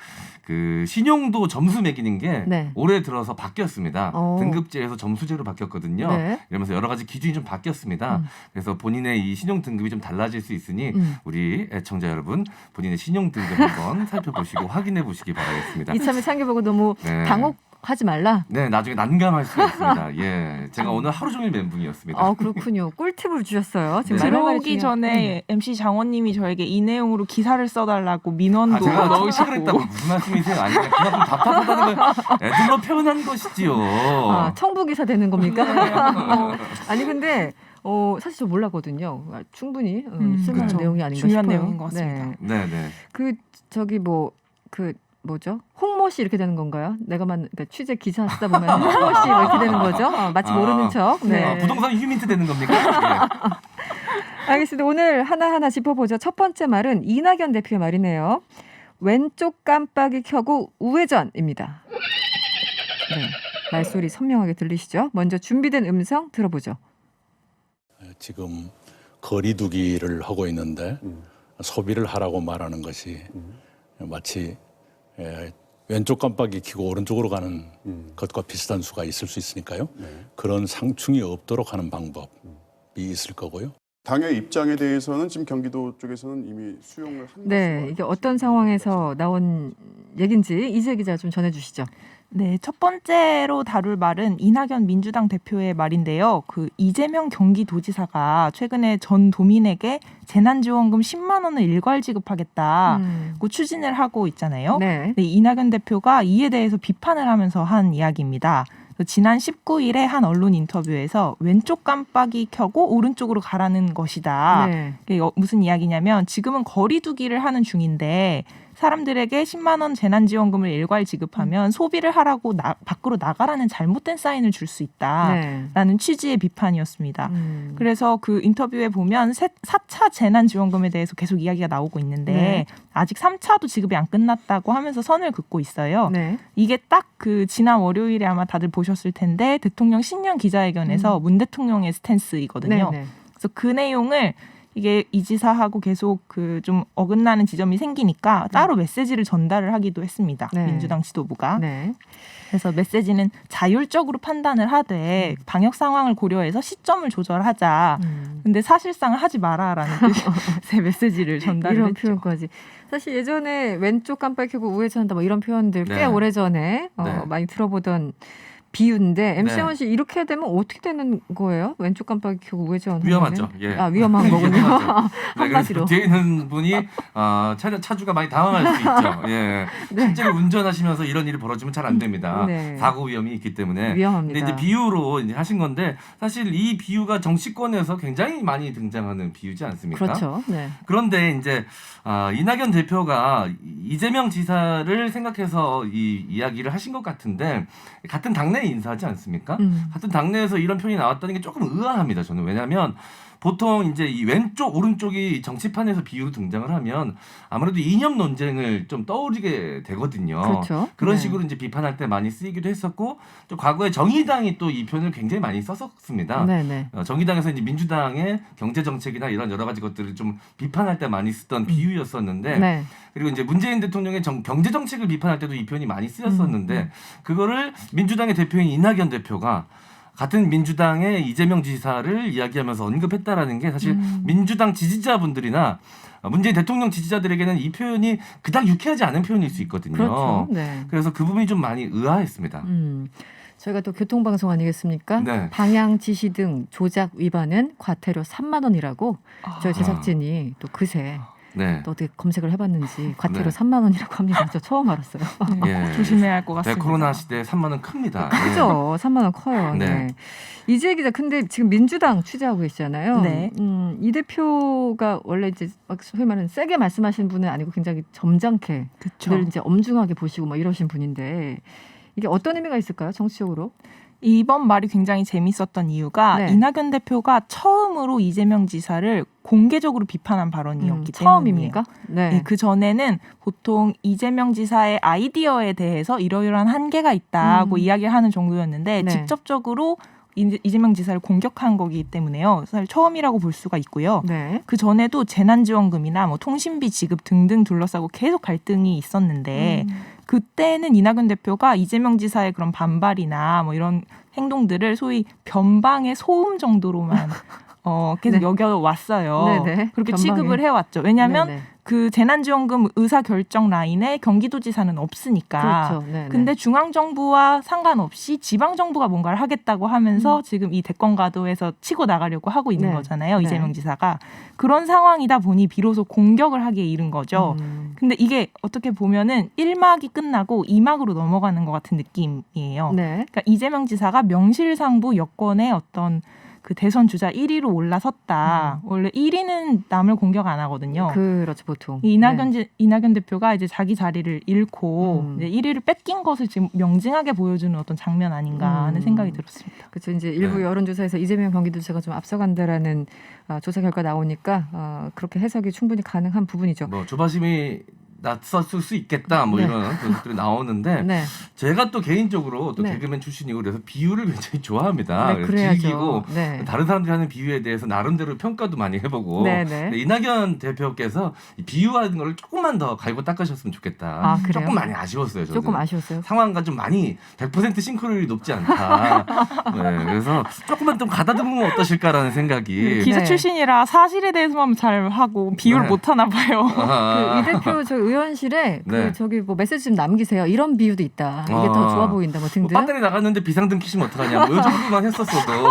그 신용도 점수 매기는 게 올해 들어서 바뀌었습니다. 등급제에서 점수제로 바뀌었거든요. 네. 이러면서 여러 가지 기준이 좀 바뀌었습니다. 그래서 본인의 이 신용 등급이 좀 달라질 수 있으니 우리 애청자 여러분 본인의 신용 등급 한번 살펴보시고 확인해 보시기 바라겠습니다. 이참에 참겨보고 너무 당혹하지 말라. 네, 나중에 난감할 수가 있습니다. 예, 제가 오늘 하루 종일 멘붕이었습니다. 그렇군요. 꿀팁을 주셨어요. 지금 들어오기 전에 MC 장원님이 저에게 이 내용으로 기사를 써달라고 민원도 제가 넣으시고. 그랬다고 무슨 말씀이세요? 아니, 그냥 좀 답답하다는 걸 애들로 표현한 것이지요. 청부 기사 되는 겁니까? 아니 근데 사실 저 몰랐거든요. 충분히 쓸만한 내용이 아닌가 중요한 싶어요. 내용인 것 같습니다. 네. 뭐죠? 홍모씨 이렇게 되는 건가요? 그러니까 취재 기사 쓰다 보면 홍모씨 이렇게 되는 거죠? 마치 모르는 척. 네. 부동산 휴민트 되는 겁니까? 네. 알겠습니다. 오늘 하나하나 짚어보죠. 첫 번째 말은 이낙연 대표의 말이네요. 왼쪽 깜빡이 켜고 우회전입니다. 네. 말소리 선명하게 들리시죠? 먼저 준비된 음성 들어보죠. 지금 거리두기를 하고 있는데 소비를 하라고 말하는 것이 마치 왼쪽 깜빡이 켜고 오른쪽으로 가는 것과 비슷한 수가 있을 수 있으니까요. 그런 상충이 없도록 하는 방법이 있을 거고요. 당의 입장에 대해서는 지금 경기도 쪽에서는 이미 수용을 한 네, 이게 어떤 상황에서 나온 얘긴지 이재 기자 좀 전해주시죠. 네, 첫 번째로 다룰 말은 이낙연 민주당 대표의 말인데요. 이재명 경기도지사가 최근에 전 도민에게 재난지원금 10만 원을 일괄 지급하겠다고 추진을 하고 있잖아요. 네, 이낙연 대표가 이에 대해서 비판을 하면서 한 이야기입니다. 지난 19일에 한 언론 인터뷰에서 왼쪽 깜빡이 켜고 오른쪽으로 가라는 것이다. 네. 이게 무슨 이야기냐면 지금은 거리두기를 하는 중인데 사람들에게 10만 원 재난지원금을 일괄 지급하면 소비를 하라고 밖으로 나가라는 잘못된 사인을 줄 수 있다라는 취지의 비판이었습니다. 그래서 그 인터뷰에 보면 4차 재난지원금에 대해서 계속 이야기가 나오고 있는데 아직 3차도 지급이 안 끝났다고 하면서 선을 긋고 있어요. 이게 딱 지난 월요일에 아마 다들 보셨을 텐데 대통령 신년 기자회견에서 문 대통령의 스탠스이거든요. 그래서 그 내용을 이게 이 지사하고 계속 좀 어긋나는 지점이 생기니까 따로 메시지를 전달을 하기도 했습니다. 민주당 지도부가. 그래서 메시지는 자율적으로 판단을 하되 방역 상황을 고려해서 시점을 조절하자. 근데 사실상 하지 마라라는 뜻의 메시지를 전달을 이런 했죠. 표현까지. 사실 예전에 왼쪽 깜빡이 켜고 우회전한다 뭐 이런 표현들 꽤 오래전에 많이 들어보던 비유인데 MC 씨 이렇게 되면 어떻게 되는 거예요? 왼쪽 깜빡이 켜고 우회전 위험하죠. 예. 위험한 거군요. 한마디로. 뒤에 있는 분이 차주가 많이 당황할 수 있죠. 예. 실제로 운전하시면서 이런 일이 벌어지면 잘 안 됩니다. 사고 위험이 있기 때문에. 위험합니다. 근데 이제 비유로 이제 하신 건데 사실 이 비유가 정치권에서 굉장히 많이 등장하는 비유지 않습니까? 그렇죠. 네. 그런데 이제 이낙연 대표가 이재명 지사를 생각해서 이 이야기를 하신 것 같은데 같은 당내 인사하지 않습니까? 같은 당내에서 이런 표현이 나왔다는 게 조금 의아합니다. 저는 왜냐하면 보통 이제 이 왼쪽 오른쪽이 정치판에서 비유로 등장을 하면 아무래도 이념 논쟁을 좀 떠오르게 되거든요. 그렇죠. 그런 식으로 이제 비판할 때 많이 쓰이기도 했었고 또 과거에 정의당이 또 이 표현을 굉장히 많이 썼었습니다. 정의당에서 이제 민주당의 경제 정책이나 이런 여러 가지 것들을 좀 비판할 때 많이 쓰던 비유였었는데 그리고 이제 문재인 대통령의 경제 정책을 비판할 때도 이 표현이 많이 쓰였었는데 그거를 민주당의 대표인 이낙연 대표가 같은 민주당의 이재명 지사를 이야기하면서 언급했다라는 게 사실 민주당 지지자분들이나 문재인 대통령 지지자들에게는 이 표현이 그닥 유쾌하지 않은 표현일 수 있거든요. 그렇죠. 그래서 그 부분이 좀 많이 의아했습니다. 저희가 또 교통방송 아니겠습니까? 방향 지시 등 조작 위반은 과태료 3만 원이라고 저희 제작진이 또 그새 또 어떻게 검색을 해봤는지 과태료 3만 원이라고 합니다. 저 처음 알았어요. 조심해야 할 것 같습니다. 코로나 시대에 3만 원 큽니다. 크죠. 3만 원 커요. 이재 기자, 근데 지금 민주당 취재하고 계시잖아요. 이 대표가 원래 이제 소위 말하는 세게 말씀하시는 분은 아니고 굉장히 점잖게 늘 이제 엄중하게 보시고 뭐 이러신 분인데 이게 어떤 의미가 있을까요, 정치적으로? 이번 말이 굉장히 재밌었던 이유가 이낙연 대표가 처음으로 이재명 지사를 공개적으로 비판한 발언이었기 때문이에요. 처음입니까? 그 전에는 보통 이재명 지사의 아이디어에 대해서 이러이러한 한계가 있다고 이야기를 하는 정도였는데 직접적으로 이재명 지사를 공격한 거기 때문에요. 사실 처음이라고 볼 수가 있고요. 그 전에도 재난지원금이나 뭐 통신비 지급 등등 둘러싸고 계속 갈등이 있었는데 그때는 이낙연 대표가 이재명 지사의 그런 반발이나 뭐 이런 행동들을 소위 변방의 소음 정도로만 계속 여겨왔어요. 그렇게 취급을 해왔죠. 왜냐하면 그 재난지원금 의사결정 라인에 경기도지사는 없으니까. 근데 중앙정부와 상관없이 지방정부가 뭔가를 하겠다고 하면서 지금 이 대권가도에서 치고 나가려고 하고 있는 거잖아요. 이재명 지사가. 그런 상황이다 보니 비로소 공격을 하기에 이른 거죠. 근데 이게 어떻게 보면은 1막이 끝나고 2막으로 넘어가는 것 같은 느낌이에요. 그러니까 이재명 지사가 명실상부 여권의 어떤 그 대선 주자 1위로 올라섰다. 원래 1위는 남을 공격 안 하거든요. 그렇죠, 보통. 이낙연 대표가 이제 자기 자리를 잃고 이제 1위를 뺏긴 것을 지금 명징하게 보여주는 어떤 장면 아닌가 하는 생각이 들었습니다. 그렇죠. 이제 일부 여론조사에서 이재명 경기도지사가 좀 앞서간다라는 조사 결과 나오니까 그렇게 해석이 충분히 가능한 부분이죠. 뭐 조바심이 낯섰을 수 있겠다 뭐 이런 것들이 나오는데 제가 또 개인적으로 또 개그맨 출신이고 그래서 비유를 굉장히 좋아합니다. 그래서 즐기고 다른 사람들이 하는 비유에 대해서 나름대로 평가도 많이 해보고 이낙연 대표께서 비유하는 걸 조금만 더 갈고 닦으셨으면 좋겠다. 조금 많이 아쉬웠어요. 저는. 조금 아쉬웠어요. 상황과 좀 많이 100% 싱크로율이 높지 않다. 그래서 조금만 좀 가다듬으면 어떠실까라는 생각이. 기자 출신이라 사실에 대해서만 잘 하고 비유를 못 하나 봐요. 이 대표 저 의원실에 저기 뭐 메시지 좀 남기세요. 이런 비유도 있다. 이게 더 좋아 보인다. 뭐 등등. 배터리 나갔는데 비상등 켜시면 어떡하냐. 뭐 이 정도만 했었어도.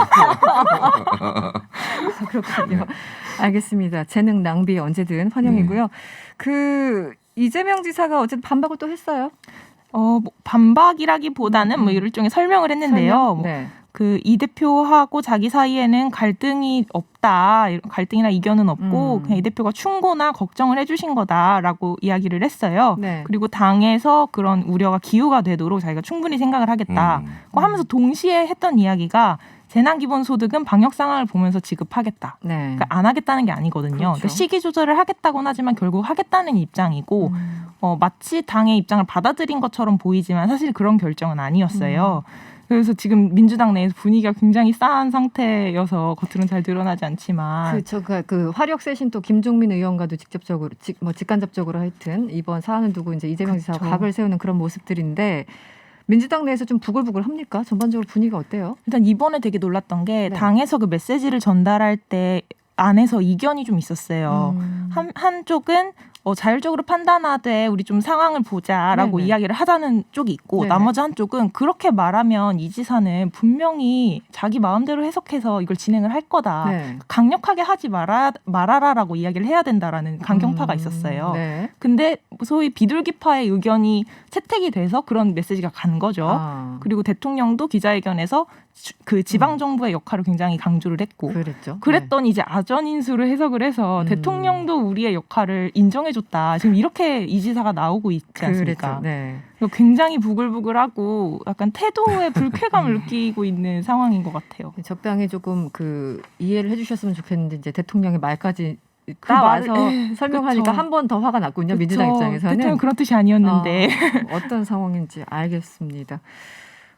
그렇군요. 알겠습니다. 재능 낭비 언제든 환영이고요. 그 이재명 지사가 어쨌든 반박을 또 했어요. 뭐 반박이라기보다는 뭐 일종의 설명을 했는데요. 그 이 대표하고 자기 사이에는 갈등이 없다. 갈등이나 이견은 없고 그냥 이 대표가 충고나 걱정을 해주신 거다라고 이야기를 했어요. 그리고 당에서 그런 우려가 기후가 되도록 자기가 충분히 생각을 하겠다. 하면서 동시에 했던 이야기가 재난기본소득은 방역 상황을 보면서 지급하겠다. 그러니까 안 하겠다는 게 아니거든요. 그러니까 시기 조절을 하겠다고는 하지만 결국 하겠다는 입장이고 마치 당의 입장을 받아들인 것처럼 보이지만 사실 그런 결정은 아니었어요. 그래서 지금 민주당 내에서 분위기가 굉장히 싸한 상태여서 겉으로는 잘 드러나지 않지만 그 화력 세신 또 김종민 의원과도 직간접적으로 하여튼 이번 사안을 두고 이제 이재명 지사와 각을 세우는 그런 모습들인데 민주당 내에서 좀 부글부글합니까? 전반적으로 분위기가 어때요? 일단 이번에 되게 놀랐던 게 당에서 그 메시지를 전달할 때 안에서 이견이 좀 있었어요. 한쪽은 자율적으로 판단하되 우리 좀 상황을 보자라고 네네. 이야기를 하자는 쪽이 있고 네네. 나머지 한쪽은 그렇게 말하면 이 지사는 분명히 자기 마음대로 해석해서 이걸 진행을 할 거다. 네. 강력하게 하지 말아라라고 이야기를 해야 된다라는 강경파가 있었어요. 네. 근데 소위 비둘기파의 의견이 채택이 돼서 그런 메시지가 간 거죠. 아. 그리고 대통령도 기자회견에서 그 지방 정부의 역할을 굉장히 강조를 했고 그랬죠. 그랬더니 이제 아전인수를 해석을 해서 대통령도 우리의 역할을 인정해줬다. 지금 이렇게 이 지사가 나오고 있지 않습니까? 그랬죠. 네. 굉장히 부글부글하고 약간 태도에 불쾌감을 느끼고 있는 상황인 것 같아요. 적당히 조금 이해를 해주셨으면 좋겠는데 이제 대통령의 말까지 따와서 설명하니까 한 번 더 화가 났군요. 민주당 입장에서는. 대통령 그런 뜻이 아니었는데 어떤 상황인지 알겠습니다.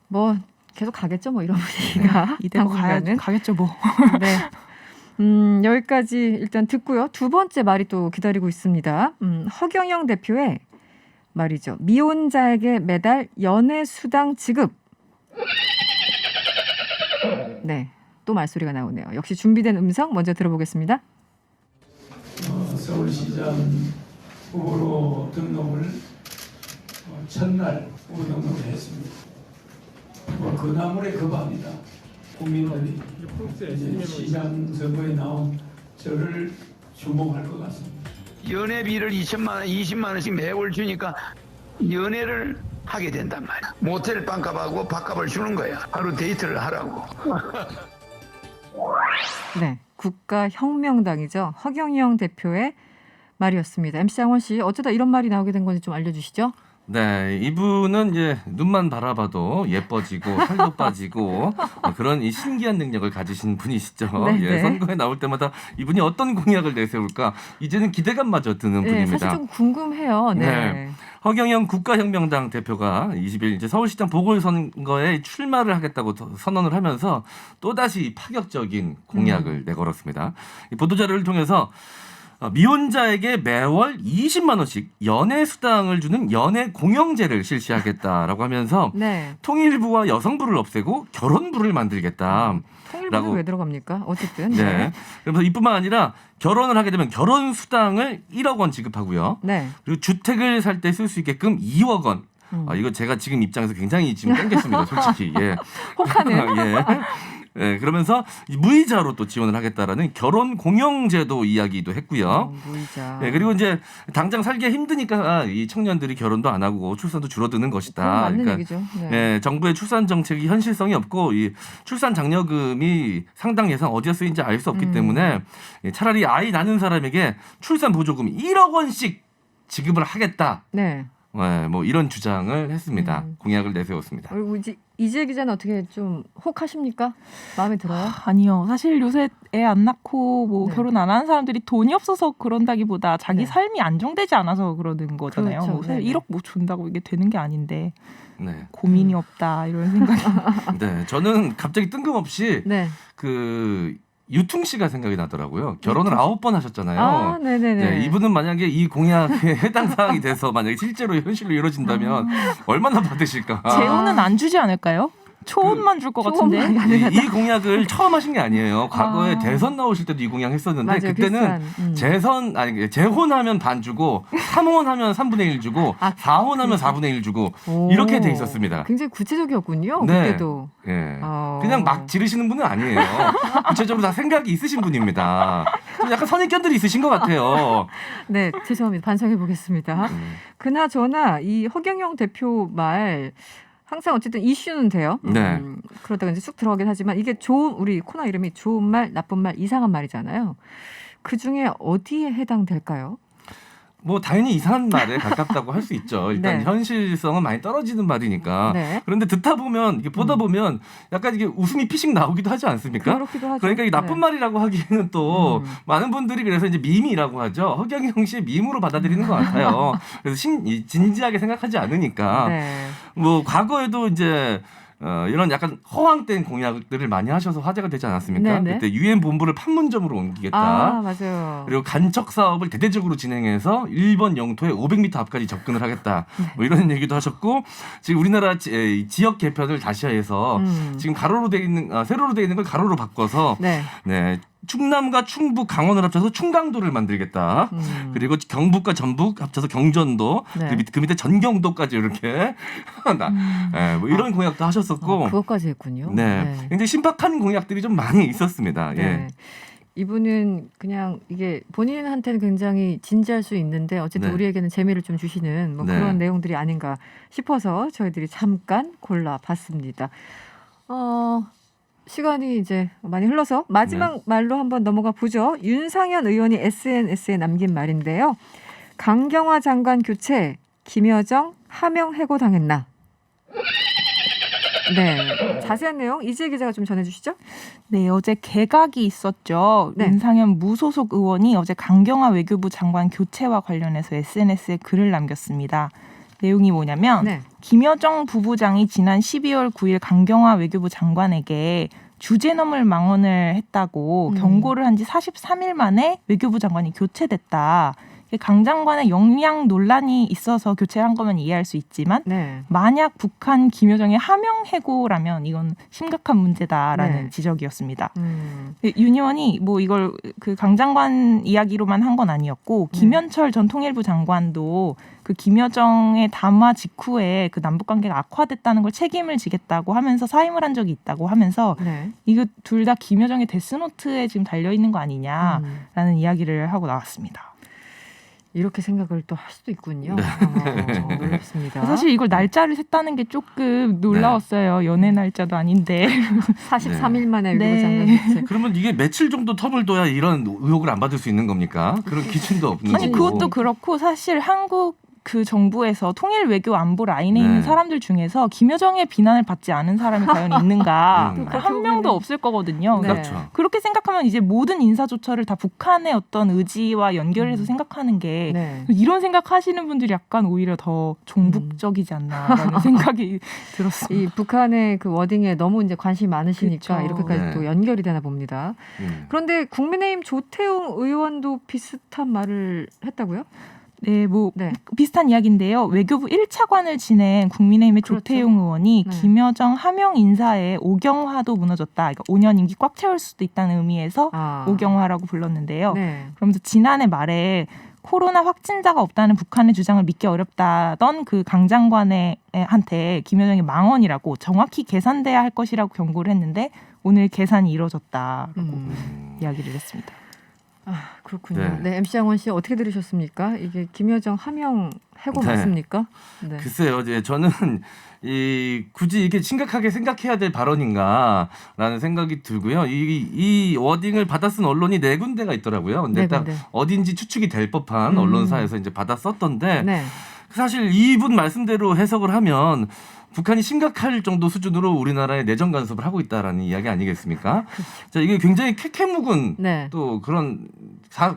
뭐 계속 가겠죠, 뭐 이런 분위기가. 이대로 가겠죠, 뭐. 네. 여기까지 일단 듣고요. 두 번째 말이 또 기다리고 있습니다. 허경영 대표의 말이죠. 미혼자에게 매달 연애 수당 지급. 네, 또 말소리가 나오네요. 역시 준비된 음성 먼저 들어보겠습니다. 서울시장 후보로 등록을 첫날 후보 등록을 했습니다. 그 나물의 그 밥이다. 국민들이 이제 시장 선거에 나온 저를 주목할 것 같습니다. 연회비를 20만 원씩 매월 주니까 연애를 하게 된단 말이야. 모텔 빵값하고 밥값을 주는 거야. 하루 데이트를 하라고. 네, 국가혁명당이죠. 허경영 대표의 말이었습니다. MC 장원 씨, 어쩌다 이런 말이 나오게 된 건지 좀 알려주시죠. 네, 이분은 이제 눈만 바라봐도 예뻐지고 살도 빠지고 그런 이 신기한 능력을 가지신 분이시죠. 예, 선거에 나올 때마다 이분이 어떤 공약을 내세울까 이제는 기대감마저 드는 분입니다. 사실 좀 궁금해요. 네. 허경영 국가혁명당 대표가 20일 이제 서울시장 보궐선거에 출마를 하겠다고 선언을 하면서 또다시 파격적인 공약을 내걸었습니다. 이 보도자료를 통해서 미혼자에게 매월 20만 원씩 연애 수당을 주는 연애 공영제를 실시하겠다라고 하면서 통일부와 여성부를 없애고 결혼부를 만들겠다. 통일부는 왜 들어갑니까? 어쨌든. 네. 그래서 이뿐만 아니라 결혼을 하게 되면 결혼 수당을 1억 원 지급하고요. 그리고 주택을 살 때 쓸 수 있게끔 2억 원. 이거 제가 지금 입장에서 굉장히 지금 땡겼습니다. 솔직히. 예. 혹하네요. 예. 네, 그러면서 무이자로 또 지원을 하겠다라는 결혼 공영제도 이야기도 했고요. 무이자. 네, 그리고 이제 당장 살기가 힘드니까 이 청년들이 결혼도 안 하고 출산도 줄어드는 것이다. 맞는 얘기죠. 네, 정부의 출산 정책이 현실성이 없고 이 출산 장려금이 상당 예산 어디에 쓰인지 알 수 없기 때문에 차라리 아이 낳는 사람에게 출산 보조금 1억 원씩 지급을 하겠다. 네. 네, 뭐 이런 주장을 했습니다. 공약을 내세웠습니다. 그리고 이재 기자는 어떻게 좀 혹하십니까? 마음에 들어요? 아니요. 사실 요새 애 안 낳고 뭐 결혼 안 하는 사람들이 돈이 없어서 그런다기보다 자기 삶이 안정되지 않아서 그러는 거잖아요. 그렇죠. 뭐 1억 뭐 준다고 이게 되는 게 아닌데 네. 고민이 없다 이런 생각이. 네, 저는 갑자기 뜬금없이 그 유퉁 씨가 생각이 나더라고요. 결혼을 9번 하셨잖아요. 아, 네네네. 네, 이분은 만약에 이 공약에 해당 사항이 돼서 만약에 실제로 현실로 이루어진다면 얼마나 받으실까? 재혼은 안 주지 않을까요? 초혼만 줄 것 같은데. 이 공약을 처음 하신 게 아니에요. 과거에 대선 나오실 때도 이 공약 했었는데 맞아요, 그때는 재혼하면 반 주고 3혼하면 3분의 1 주고 4혼하면 4분의 1 주고 이렇게 돼 있었습니다. 굉장히 구체적이었군요. 네. 그때도. 예. 그냥 막 지르시는 분은 아니에요. 구체적으로 다 생각이 있으신 분입니다. 좀 약간 선입견들이 있으신 것 같아요. 네, 죄송합니다. 반성해 보겠습니다. 그나저나 이 허경영 대표 말 항상 어쨌든 이슈는 돼요. 그러다가 이제 쑥 들어가긴 하지만 이게 우리 코너 이름이 좋은 말, 나쁜 말, 이상한 말이잖아요. 그 중에 어디에 해당될까요? 뭐 당연히 이상한 말에 가깝다고 할 수 있죠. 일단 현실성은 많이 떨어지는 말이니까. 그런데 듣다 보면 이게 보다 보면 약간 이게 웃음이 피식 나오기도 하지 않습니까? 그렇기도 하죠. 그러니까 이 나쁜 말이라고 하기에는 또 많은 분들이 그래서 이제 밈이라고 하죠. 허경영 씨의 밈으로 받아들이는 것 같아요. 그래서 진지하게 생각하지 않으니까. 뭐 과거에도 이제 이런 약간 허황된 공약들을 많이 하셔서 화제가 되지 않았습니까? 그때 유엔 본부를 판문점으로 옮기겠다. 아, 맞아요. 그리고 간척 사업을 대대적으로 진행해서 일본 영토에 500m 앞까지 접근을 하겠다. 뭐 이런 얘기도 하셨고 지금 우리나라 지역 개편을 다시 해서 지금 가로로 돼 있는 세로로 돼 있는 걸 가로로 바꿔서 충남과 충북, 강원을 합쳐서 충강도를 만들겠다. 그리고 경북과 전북 합쳐서 경전도, 네. 그 밑에 전경도까지 이렇게 뭐 이런 공약도 하셨었고. 그것까지 했군요. 네. 네. 굉장히 신박한 공약들이 좀 많이 있었습니다. 네. 예. 이분은 그냥 이게 본인한테는 굉장히 진지할 수 있는데 어쨌든 네. 우리에게는 재미를 좀 주시는 뭐 네. 그런 내용들이 아닌가 싶어서 저희들이 잠깐 골라봤습니다. 시간이 이제 많이 흘러서 마지막 말로 한번 넘어가 보죠. 윤상현 의원이 SNS에 남긴 말인데요. 강경화 장관 교체, 김여정 하명 해고당했나? 네, 자세한 내용 이지혜 기자가 좀 전해주시죠. 네, 어제 개각이 있었죠. 네. 윤상현 무소속 의원이 어제 강경화 외교부 장관 교체와 관련해서 SNS에 글을 남겼습니다. 내용이 뭐냐면 네. 김여정 부부장이 지난 12월 9일 강경화 외교부 장관에게 주제넘을 망언을 했다고 경고를 한 지 43일 만에 외교부 장관이 교체됐다. 강 장관의 역량 논란이 있어서 교체를 한 거면 이해할 수 있지만 네. 만약 북한 김여정의 하명 해고라면 이건 심각한 문제다라는 네. 지적이었습니다. 윤 의원이 뭐 이걸 그 강 장관 이야기로만 한 건 아니었고 김현철 전 통일부 장관도 그 김여정의 담화 직후에 그 남북 관계가 악화됐다는 걸 책임을 지겠다고 하면서 사임을 한 적이 있다고 하면서 이거 둘 다 김여정의 데스노트에 지금 달려 있는 거 아니냐라는 이야기를 하고 나왔습니다. 이렇게 생각을 또 할 수도 있군요. 놀랍습니다. 사실 이걸 날짜를 셌다는 게 조금 놀라웠어요. 연애 날짜도 아닌데 43일 만에 외교부 네. 장관 교체. 그러면 이게 며칠 정도 텀을 둬야 이런 의혹을 안 받을 수 있는 겁니까? 그런 기준도 없는 아니 거고. 그것도 그렇고 사실 한국 그 정부에서 통일 외교 안보 라인에 있는 사람들 중에서 김여정의 비난을 받지 않은 사람이 과연 있는가 한 명도 없을 거거든요. 네. 그러니까 그렇죠. 그렇게 생각하면 이제 모든 인사조처를 다 북한의 어떤 의지와 연결해서 생각하는 게 이런 생각하시는 분들이 약간 오히려 더 종북적이지 않나라는 생각이 들었습니다. 이 북한의 그 워딩에 너무 이제 관심이 많으시니까 그렇죠. 이렇게까지 또 연결이 되나 봅니다. 그런데 국민의힘 조태용 의원도 비슷한 말을 했다고요? 네, 뭐 비슷한 이야기인데요. 외교부 1차관을 지낸 국민의힘의 조태용 의원이 김여정 하명 인사에 오경화도 무너졌다. 그러니까 5년 임기 꽉 채울 수도 있다는 의미에서 오경화라고 불렀는데요. 그러면서 지난해 말에 코로나 확진자가 없다는 북한의 주장을 믿기 어렵다던 그 강 장관한테 김여정이 망언이라고 정확히 계산돼야 할 것이라고 경고를 했는데 오늘 계산이 이루어졌다라고 이야기를 했습니다. 그렇군요. 네, MC 양원 씨 어떻게 들으셨습니까? 이게 김여정 하명 해고 맞습니까? 네. 글쎄요, 이제 저는 굳이 이게 심각하게 생각해야 될 발언인가라는 생각이 들고요. 이 워딩을 받아 쓴 언론이 4군데가 있더라고요. 근데 딱 어딘지 추측이 될 법한 언론사에서 이제 받아 썼던데 사실 이분 말씀대로 해석을 하면 북한이 심각할 정도 수준으로 우리나라의 내정 간섭을 하고 있다라는 이야기 아니겠습니까? 자, 이게 굉장히 캐캐묵은 또 그런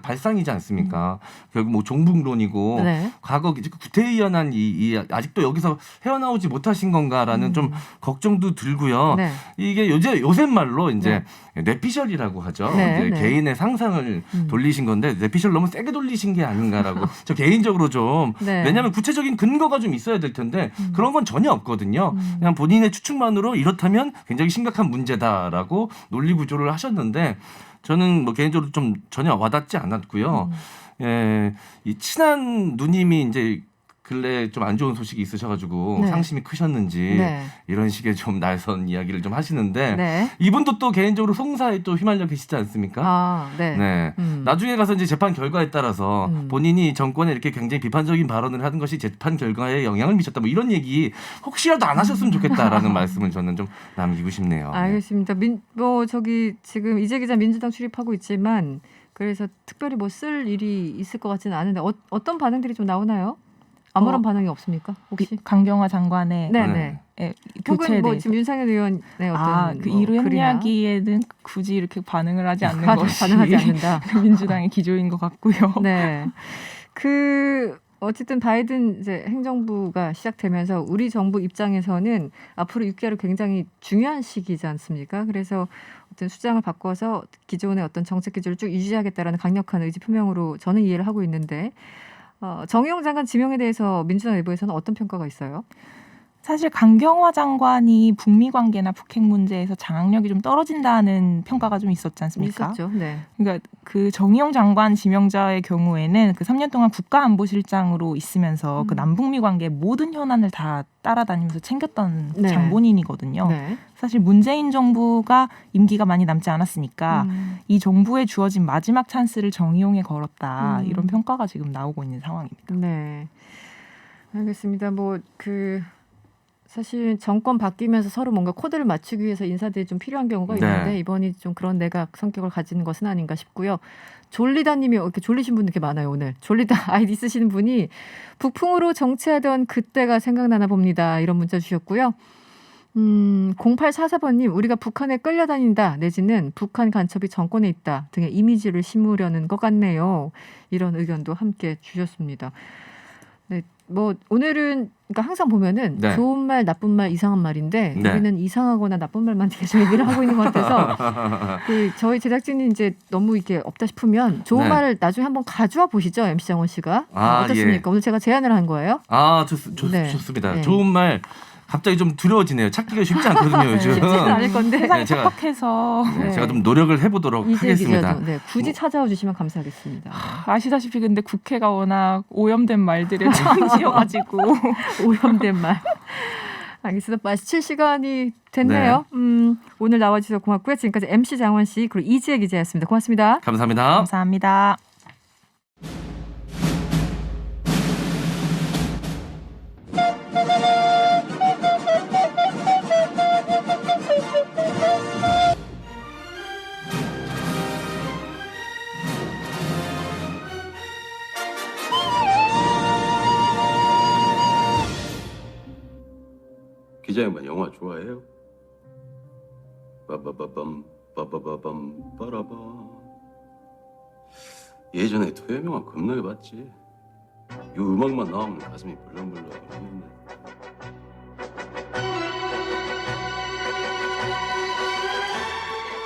발상이지 않습니까? 결국 뭐 종북론이고 과거 구태의연한 이 아직도 여기서 헤어나오지 못하신 건가라는 좀 걱정도 들고요. 이게 요새 말로 이제 뇌피셜이라고 하죠. 이제 개인의 상상을 돌리신 건데 뇌피셜 너무 세게 돌리신 게 아닌가라고 저 개인적으로 좀 왜냐하면 구체적인 근거가 좀 있어야 될 텐데 그런 건 전혀 없거든요. 그냥 본인의 추측만으로 이렇다면 굉장히 심각한 문제다라고 논리 구조를 하셨는데 저는 뭐 개인적으로 좀 전혀 와닿지 않았고요. 이 친한 누님이 이제 근래 좀 안 좋은 소식이 있으셔가지고 상심이 크셨는지 이런 식의 좀 날선 이야기를 좀 하시는데 이분도 또 개인적으로 송사에 또 휘말려 계시지 않습니까? 나중에 가서 이제 재판 결과에 따라서 본인이 정권에 이렇게 굉장히 비판적인 발언을 하는 것이 재판 결과에 영향을 미쳤다. 뭐 이런 얘기 혹시라도 안 하셨으면 좋겠다라는 말씀을 저는 좀 남기고 싶네요. 알겠습니다. 저기 지금 이재 기자 민주당 출입하고 있지만 그래서 특별히 뭐 쓸 일이 있을 것 같지는 않은데 어떤 반응들이 좀 나오나요? 아무런 반응이 없습니까? 혹시 강경화 장관의 교체에 혹은 뭐 대해서 지금 윤상현 의원의 어떤 그 이루 이야기에는 굳이 이렇게 반응을 하지 않는 것이 반응하지 않는다. 민주당의 기조인 것 같고요. 네, 어쨌든 바이든 이제 행정부가 시작되면서 우리 정부 입장에서는 앞으로 6개월은 굉장히 중요한 시기지 않습니까? 그래서 어떤 수장을 바꿔서 기존의 어떤 정책 기조를 쭉 유지하겠다라는 강력한 의지 표명으로 저는 이해를 하고 있는데. 정의용 장관 지명에 대해서 민주당 내부에서는 어떤 평가가 있어요? 사실 강경화 장관이 북미 관계나 북핵 문제에서 장악력이 좀 떨어진다는 평가가 좀 있었지 않습니까? 있었죠. 네. 그러니까 그 정의용 장관 지명자의 경우에는 그 3년 동안 국가안보실장으로 있으면서 그 남북미 관계 모든 현안을 다 따라다니면서 챙겼던 네. 장본인이거든요. 네. 사실 문재인 정부가 임기가 많이 남지 않았으니까 이 정부에 주어진 마지막 찬스를 정의용에 걸었다. 이런 평가가 지금 나오고 있는 상황입니다. 네. 알겠습니다. 사실 정권 바뀌면서 서로 뭔가 코드를 맞추기 위해서 인사들이 좀 필요한 경우가 있는데 네. 이번이 좀 그런 내각 성격을 가지는 것은 아닌가 싶고요. 졸리다님이 이렇게 졸리신 분 이렇게 많아요 오늘. 졸리다 아이디 쓰시는 분이 북풍으로 정치하던 그때가 생각나나 봅니다. 이런 문자 주셨고요. 0844번님 우리가 북한에 끌려다닌다 내지는 북한 간첩이 정권에 있다 등의 이미지를 심으려는 것 같네요. 이런 의견도 함께 주셨습니다. 네, 오늘은 그러니까 항상 보면은 네. 좋은 말, 나쁜 말, 이상한 말인데 네. 우리는 이상하거나 나쁜 말만 계속 얘기를 하고 있는 것 같아서 저희 제작진이 이제 너무 이게 없다 싶으면 좋은 네. 말을 나중에 한번 가져와 보시죠, MC 장원 씨가. 어떻습니까? 예. 오늘 제가 제안을 한 거예요. 좋습니다. 네. 좋은 말 갑자기 좀 두려워지네요. 찾기가 쉽지 않거든요, 요즘. 쉽지는 않을 건데. 세상이 척박해서 제가 좀 노력을 해보도록 하겠습니다. 네, 굳이 찾아와 주시면 감사하겠습니다. 아시다시피 근데 국회가 워낙 오염된 말들의 천지여가지고 오염된 말. 알겠습니다. 마칠 시간이 됐네요. 오늘 나와주셔서 고맙고요. 지금까지 MC 장원 씨 그리고 이지혜 기자였습니다. 고맙습니다. 감사합니다. 감사합니다. 기자 양반 영화 좋아해요? 빠바바밤 빠바바밤 빠라바. 예전에 토요일 영화 겁나게 봤지. 이 음악만 나오면 가슴이 벌렁벌렁.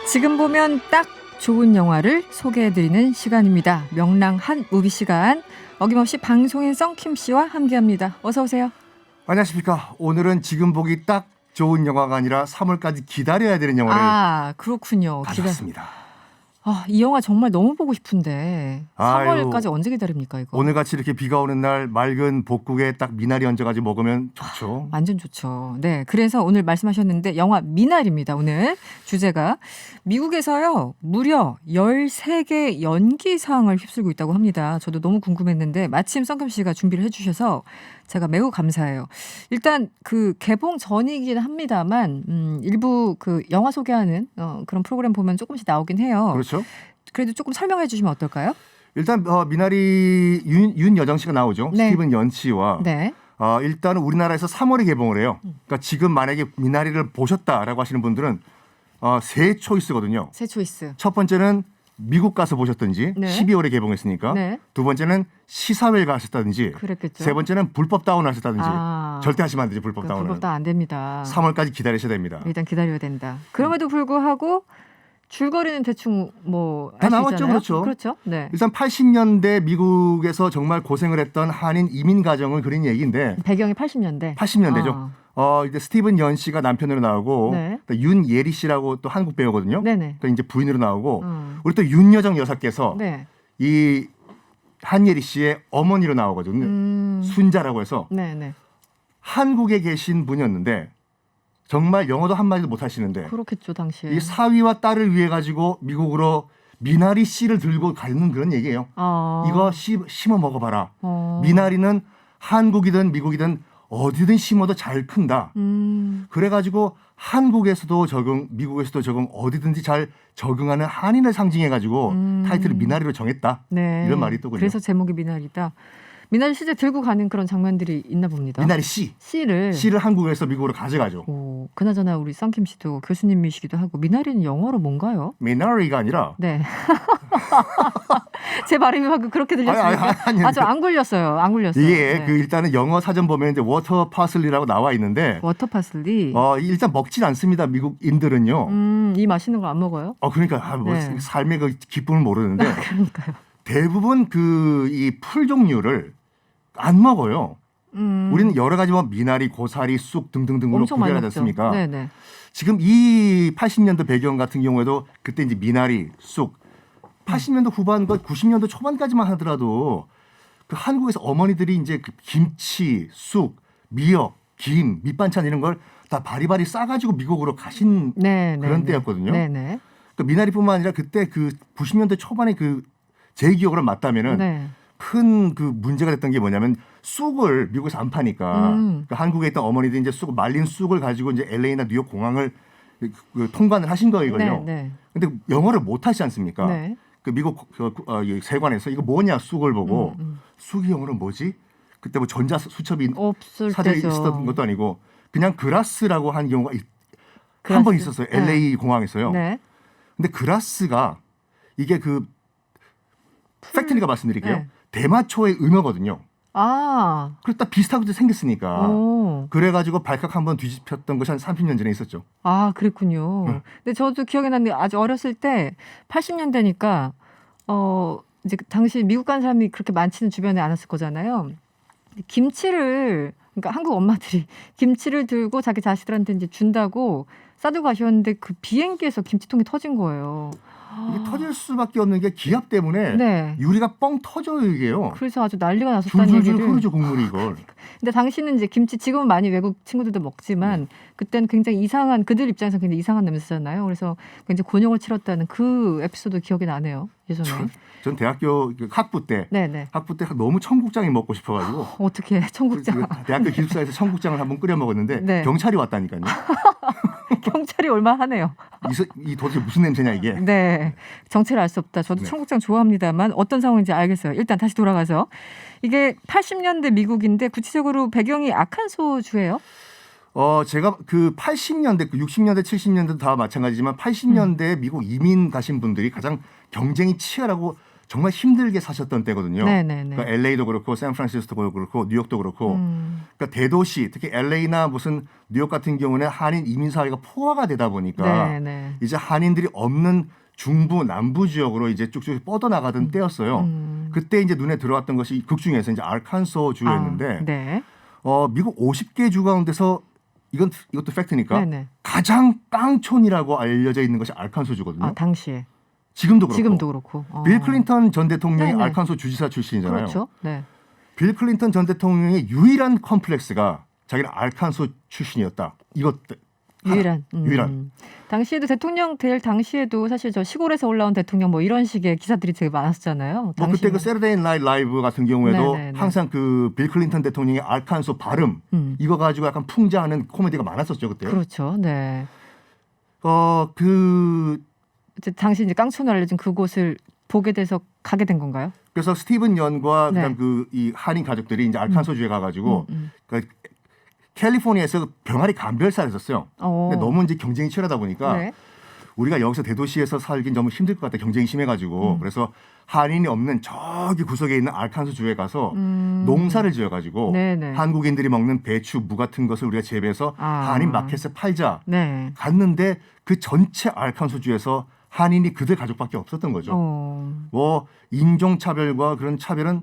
지금 보면 딱 좋은 영화를 소개해드리는 시간입니다. 명랑한 무비 시간. 어김없이 방송인 썬킴 씨와 함께합니다. 어서 오세요. 안녕하십니까. 오늘은 지금 보기 딱 좋은 영화가 아니라 3월까지 기다려야 되는 영화를 그렇군요. 가져왔습니다. 이 영화 정말 너무 보고 싶은데 3월까지 언제 기다립니까 이거? 오늘같이 이렇게 비가 오는 날 맑은 복국에 딱 미나리 얹어가지고 먹으면 좋죠. 완전 좋죠. 네, 그래서 오늘 말씀하셨는데 영화 미나리입니다. 오늘 주제가 미국에서요 무려 13개 연기상을 휩쓸고 있다고 합니다. 저도 너무 궁금했는데 마침 썬킴 씨가 준비를 해주셔서 제가 매우 감사해요. 일단 그 개봉 전이긴 합니다만 일부 그 영화 소개하는 그런 프로그램 보면 조금씩 나오긴 해요. 그렇죠. 그래도 조금 설명해 주시면 어떨까요? 일단 미나리 윤여정 씨가 나오죠. 네. 스티븐 연 씨와 네. 일단 우리나라에서 3월에 개봉을 해요. 그러니까 지금 만약에 미나리를 보셨다라고 하시는 분들은 세 초이스거든요. 세 초이스. 첫 번째는 미국 가서 보셨든지 네. 12월에 개봉했으니까 네. 두 번째는 시사회를 가셨다든지 그랬겠죠. 세 번째는 불법 다운을 하셨다든지 절대 하시면 안 되죠. 불법 다운은. 불법 다운 안 됩니다. 3월까지 기다리셔야 됩니다. 일단 기다려야 된다. 그럼에도 불구하고 줄거리는 대충 다 알 수 나왔죠. 있잖아요. 그렇죠. 그렇죠. 네. 일단 80년대 미국에서 정말 고생을 했던 한인 이민 가정을 그린 얘기인데 배경이 80년대. 80년대죠. 이제 스티븐 연 씨가 남편으로 나오고 네. 또 윤예리 씨라고 또 한국 배우거든요. 네네. 또 이제 부인으로 나오고 우리 또 윤여정 여사께서 네. 이 한예리 씨의 어머니로 나오거든요. 순자라고 해서 네네. 한국에 계신 분이었는데 정말 영어도 한마디도 못 하시는데 그렇겠죠 당시에. 이 사위와 딸을 위해 가지고 미국으로 미나리 씨를 들고 가는 그런 얘기예요. 이거 심어 먹어봐라. 미나리는 한국이든 미국이든 어디든 심어도 잘 큰다. 그래가지고 한국에서도 적응, 미국에서도 적응, 어디든지 잘 적응하는 한인을 상징해가지고 타이틀을 미나리로 정했다. 네. 이런 말이 있더군요. 그래서 제목이 미나리다. 미나리 실제 들고 가는 그런 장면들이 있나 봅니다. 미나리 씨. 씨를 한국에서 미국으로 가져가죠. 그나저나 우리 썬킴 씨도 교수님이시기도 하고 미나리는 영어로 뭔가요? 미나리가 아니라 네. 제 발음이 방금 그렇게 들렸습니까? 저 안 굴렸어요. 안 굴렸어요. 예, 네. 그 일단은 영어 사전 보면 이제 워터 파슬리라고 나와 있는데 워터 파슬리. 일단 먹진 않습니다. 미국인들은요. 이 맛있는 거 안 먹어요? 그러니까 네. 삶의 그 기쁨을 모르는데 그러니까요. 대부분 그 이 풀 종류를 안 먹어요. 우리는 여러 가지 뭐 미나리, 고사리, 쑥 등등등으로 구별하지 않습니까? 네네. 지금 이 80년대 배경 같은 경우에도 그때 이제 미나리, 쑥 80년대 후반과 90년대 초반까지만 하더라도 그 한국에서 어머니들이 이제 그 김치, 쑥, 미역, 김, 밑반찬 이런 걸 다 바리바리 싸가지고 미국으로 가신 그런 때였거든요. 네네. 그 미나리뿐만 아니라 그때 그 90년대 초반에 그 제 기억으로 맞다면은 큰 그 문제가 됐던 게 뭐냐면 쑥을 미국에서 안 파니까 그 한국에 있던 어머니들이 이제 쑥 말린 쑥을 가지고 이제 LA나 뉴욕 공항을 그 통관을 하신 거예요, 이걸요. 근데 영어를 못 하시지 않습니까? 그 미국 세관에서 이거 뭐냐 쑥을 보고 쑥이 영어로 뭐지? 그때 뭐 전자 수첩이 사전에 있었던 것도 아니고 그냥 그라스라고 한 경우가 한 번 있었어요. LA 공항에서요. 근데 그라스가 이게 그 팩트니까 말씀드릴게요. 대마초의 은어거든요. 아. 그래서 딱 비슷하게 생겼으니까. 그래가지고 발칵 한번 뒤집혔던 것이 한 30년 전에 있었죠. 아, 그랬군요. 근데 저도 기억이 나는데 아주 어렸을 때 80년대니까 이제 당시 미국 간 사람이 그렇게 많지는 주변에 않았을 거잖아요. 김치를 그러니까 한국 엄마들이 김치를 들고 자기 자식들한테 이제 준다고 싸들고 가셨는데 그 비행기에서 김치통이 터진 거예요. 이게 터질 수밖에 없는 게 기압 때문에 유리가 뻥 터져요, 이게요. 그래서 아주 난리가 났었다는 줄줄줄 얘기를. 흐르죠, 국물이 이걸. 근데 당시는 이제 김치 지금은 많이 외국 친구들도 먹지만 그때는 굉장히 이상한 그들 입장에서 굉장히 이상한 냄새잖아요. 그래서 굉장히 곤욕을 치렀다는 그 에피소드 기억이 나네요. 예전에. 전 대학교 학부 때 너무 청국장이 먹고 싶어가지고 어떻게 청국장? 대학교 기숙사에서 청국장을 한번 끓여 먹었는데 경찰이 왔다니까요. 경찰이 얼마하네요. 이 도대체 무슨 냄새냐 이게. 네, 정체를 알 수 없다. 저도 청국장 좋아합니다만 어떤 상황인지 알겠어요. 일단 다시 돌아가서 이게 80년대 미국인데 구체적으로 배경이 아칸소주예요? 제가 그 80년대, 60년대, 70년대 다 마찬가지지만 80년대 미국 이민 가신 분들이 가장 경쟁이 치열하고 정말 힘들게 사셨던 때거든요. 그러니까 LA도 그렇고 샌프란시스코도 그렇고 뉴욕도 그렇고 그러니까 대도시 특히 LA나 무슨 뉴욕 같은 경우는 한인 이민 사회가 포화가 되다 보니까 이제 한인들이 없는 중부 남부 지역으로 이제 쭉쭉 뻗어나가던 때였어요. 그때 이제 눈에 들어왔던 것이 극 중에서 이제 아칸소 주였는데 미국 50개 주 가운데서 이것도 팩트니까 가장 깡촌이라고 알려져 있는 것이 아칸소 주거든요. 아, 당시에. 지금도 그렇고. 빌 클린턴 전 대통령이 아칸소 주지사 출신이잖아요. 그렇죠. 빌 클린턴 전 대통령의 유일한 컴플렉스가 자기는 아칸소 출신이었다. 이것 유일한. 유일한. 당시에도 대통령 될 당시에도 사실 저 시골에서 올라온 대통령 뭐 이런 식의 기사들이 되게 많았잖아요. 뭐 그때 그 세러데이 나이트 라이브 같은 경우에도 항상 그 빌 클린턴 대통령의 아칸소 발음 이거 가지고 약간 풍자하는 코미디가 많았었죠 그때. 그렇죠. 네. 이제 당시 이제 깡촌으로 알려진 그곳을 보게 돼서 가게 된 건가요? 그래서 스티븐 연과 그다음 이 한인 가족들이 이제 아칸소주에 가가지고 그 캘리포니아에서 병아리 감별사를 했었어요. 근데 너무 이제 경쟁이 치열하다 보니까 우리가 여기서 대도시에서 살긴 너무 힘들 것 같다. 경쟁이 심해가지고 그래서 한인이 없는 저기 구석에 있는 아칸소주에 가서 농사를 지어가지고 한국인들이 먹는 배추, 무 같은 것을 우리가 재배해서 한인 마켓에 팔자. 갔는데 그 전체 아칸소주에서 한인이 그들 가족밖에 없었던 거죠. 뭐 인종차별과 그런 차별은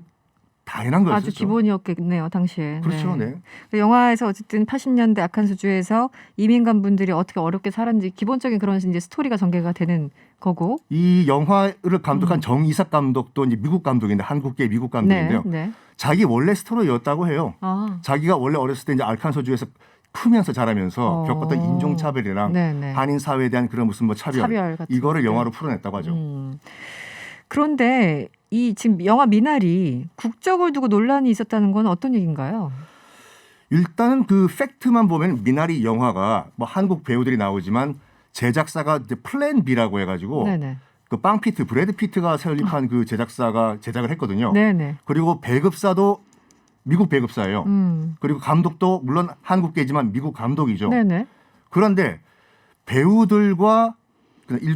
당연한 거였죠. 아주 기본이었겠네요, 당시에. 그렇죠, 네. 영화에서 어쨌든 80년대 아칸소주에서 이민간 분들이 어떻게 어렵게 살았는지 기본적인 그런 이제 스토리가 전개가 되는 거고. 이 영화를 감독한 정이삭 감독도 이제 미국 감독인데 한국계 미국 감독인데요. 자기 원래 스토리였다고 해요. 자기가 원래 어렸을 때 이제 아칸소주에서 크면서 자라면서 겪었던 인종차별이랑 한인 사회에 대한 그런 무슨 뭐 차별 이거를 영화로 풀어냈다고 하죠. 그런데 이 지금 영화 미나리 국적을 두고 논란이 있었다는 건 어떤 얘기인가요? 일단은 그 팩트만 보면 미나리 영화가 뭐 한국 배우들이 나오지만 제작사가 이제 플랜 B라고 해가지고 그 빵 피트 브래드 피트가 설립한 그 제작사가 제작을 했거든요. 그리고 배급사도 미국 배급사예요. 그리고 감독도 물론 한국계지만 미국 감독이죠. 그런데 배우들과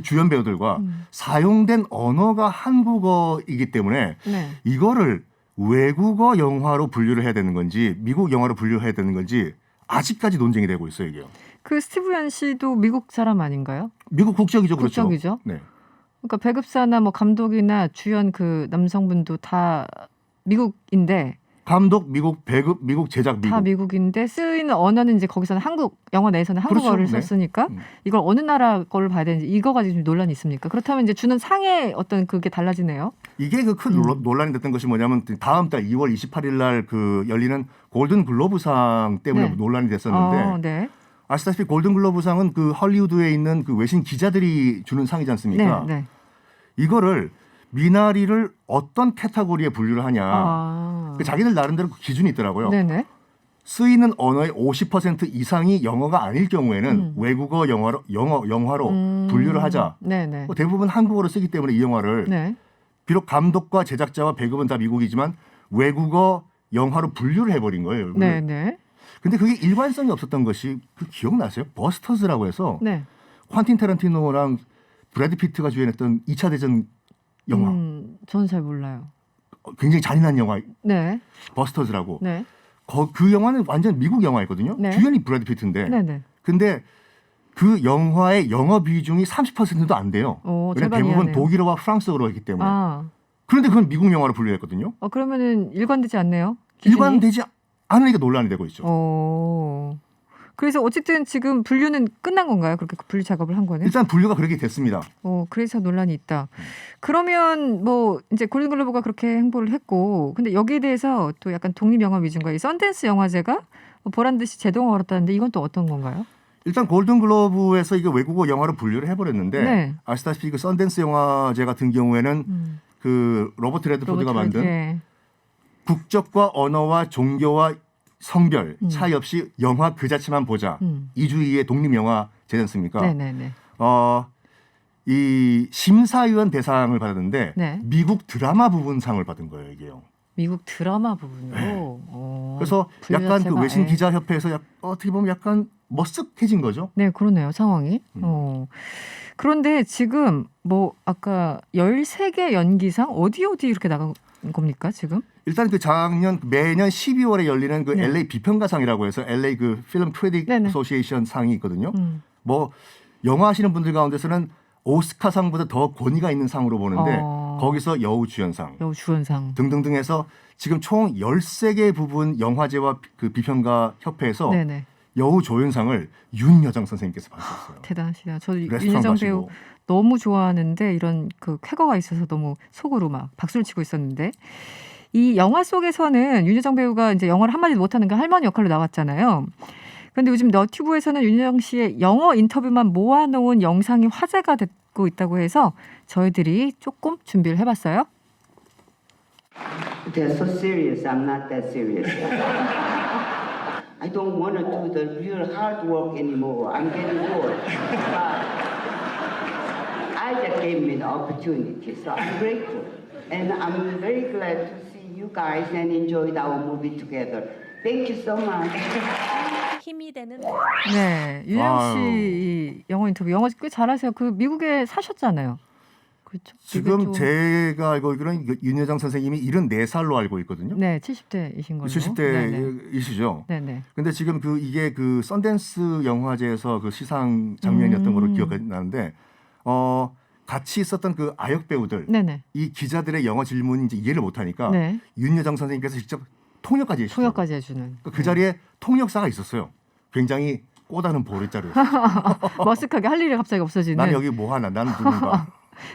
주연 배우들과 사용된 언어가 한국어이기 때문에 이거를 외국어 영화로 분류를 해야 되는 건지 미국 영화로 분류해야 되는 건지 아직까지 논쟁이 되고 있어요. 이게요. 그 스티브 연 씨도 미국 사람 아닌가요? 미국 국적이죠. 그렇죠. 국적이죠. 그러니까 배급사나 뭐 감독이나 주연 그 남성분도 다 미국인데 감독 미국, 배급 미국, 제작 미국. 다 미국인데 쓰이는 언어는 이제 거기서는 한국, 영화 내에서는 한국어를 그렇죠. 썼으니까 이걸 어느 나라 거를 봐야 되는지 이거 가지고 좀 논란이 있습니까? 그렇다면 이제 주는 상의 어떤 그게 달라지네요. 이게 그 큰 논란이 됐던 것이 뭐냐면 다음 달 2월 28일 날 그 열리는 골든 글로브상 때문에 네. 논란이 됐었는데 네. 아시다시피 골든 글로브상은 그 헐리우드에 있는 그 외신 기자들이 주는 상이지 않습니까? 네. 이거를 미나리를 어떤 카테고리에 분류를 하냐. 그 자기들 나름대로 그 기준이 있더라고요. 네네. 쓰이는 언어의 50% 이상이 영어가 아닐 경우에는 외국어 영화로 분류를 하자. 네네. 뭐 대부분 한국어로 쓰기 때문에 이 영화를 네. 비록 감독과 제작자와 배급은 다 미국이지만 외국어 영화로 분류를 해버린 거예요. 네네. 근데 그게 일관성이 없었던 것이 그 기억나세요? 버스터즈라고 해서 네. ኳ틴 타란티노랑 브래드 피트가 주연했던 2차 대전 영화. 저는 잘 몰라요. 굉장히 잔인한 영화. 네. 버스터즈라고. 네. 그 영화는 완전 미국 영화였거든요. 네. 주연이 브래드 피트인데. 네네. 근데 그 영화의 영어 비중이 30%도 안 돼요. 왜냐면 대부분 절반이네요. 독일어와 프랑스어로 했기 때문에. 아. 그런데 그건 미국 영화로 분류했거든요. 그러면은 일관되지 않네요. 기준이? 일관되지 않으니까 논란이 되고 있죠. 그래서 어쨌든 지금 분류는 끝난 건가요? 그렇게 분류 작업을 한 거는? 일단 분류가 그렇게 됐습니다. 그래서 논란이 있다. 그러면 뭐 이제 골든글로브가 그렇게 행보를 했고, 근데 여기에 대해서 또 약간 독립영화 위주인가 이 썬댄스 영화제가 보란 듯이 제동을 걸었다는데 이건 또 어떤 건가요? 일단 골든글로브에서 이게 외국어 영화로 분류를 해버렸는데 네. 아시다시피 그 썬댄스 영화제 같은 경우에는 그 로버트 레드포드가 만든 국적과 언어와 종교와 성별 차이 없이 영화 그 자체만 보자. 2주의 독립 영화제지 않습니까? 네네네. 이 심사위원 대상을 받았는데 네. 미국 드라마 부분상을 받은 거예요, 이게요. 미국 드라마 부분으로. 네. 그래서 약간 그 외신 기자 협회에서 어떻게 보면 약간 머쓱해진 거죠. 네, 그러네요, 상황이. 그런데 지금 뭐 아까 13개 연기상 어디 이렇게 나간 겁니까, 지금? 일단 그 작년 매년 12월에 열리는 그 LA 비평가상이라고 해서 LA 그 필름 크리틱 어소시에이션 상이 있거든요. 뭐 영화 하시는 분들 가운데서는 오스카상보다 더 권위가 있는 상으로 보는데 거기서 여우주연상 등등등 해서 지금 총 13개 부분 영화제와 그 비평가 협회에서 네네. 여우조연상을 윤여정 선생님께서 받으셨어요. 대단하시다. 저도 윤여정 배우 너무 좋아하는데 이런 그 쾌거가 있어서 너무 속으로 막 박수를 치고 있었는데 이 영화 속에서는 윤여정 배우가 이제 영어를 한마디도 못하는 그 할머니 역할로 나왔잖아요. 그런데 요즘 너튜브에서는 윤여정 씨의 영어 인터뷰만 모아놓은 영상이 화제가 되고 있다고 해서 저희들이 조금 준비를 해봤어요. They're so serious. I'm not that serious. I don't want to do the real hard work anymore. I'm getting bored. I just gave me the opportunity, so I'm grateful. And I'm very glad to see you guys and enjoyed our movie together. Thank you so much. 힘이 되는. 네, 윤여정 씨 영어 인터뷰 영어 꽤 잘하세요. 그 미국에 사셨잖아요. 그렇죠. 지금 제가 알고 있기로는 윤여정 선생님이 74살로 알고 있거든요. 네, 70대이신 걸로. 70대이시죠. 네네. 근데 지금 이게 그 썬댄스 영화제에서 그 시상 장면이었던 걸로 기억이 나는데 같이 있었던 그 아역 배우들 네네. 이 기자들의 영어 질문이 이제 이해를 못하니까 네. 윤여정 선생님께서 직접 통역까지 해주는. 그 자리에 통역사가 있었어요. 굉장히 꼬다는 보릿자루였어요. 머쓱하게 할 일이 갑자기 없어지는. 난 여기 뭐 하나, 난 누군가.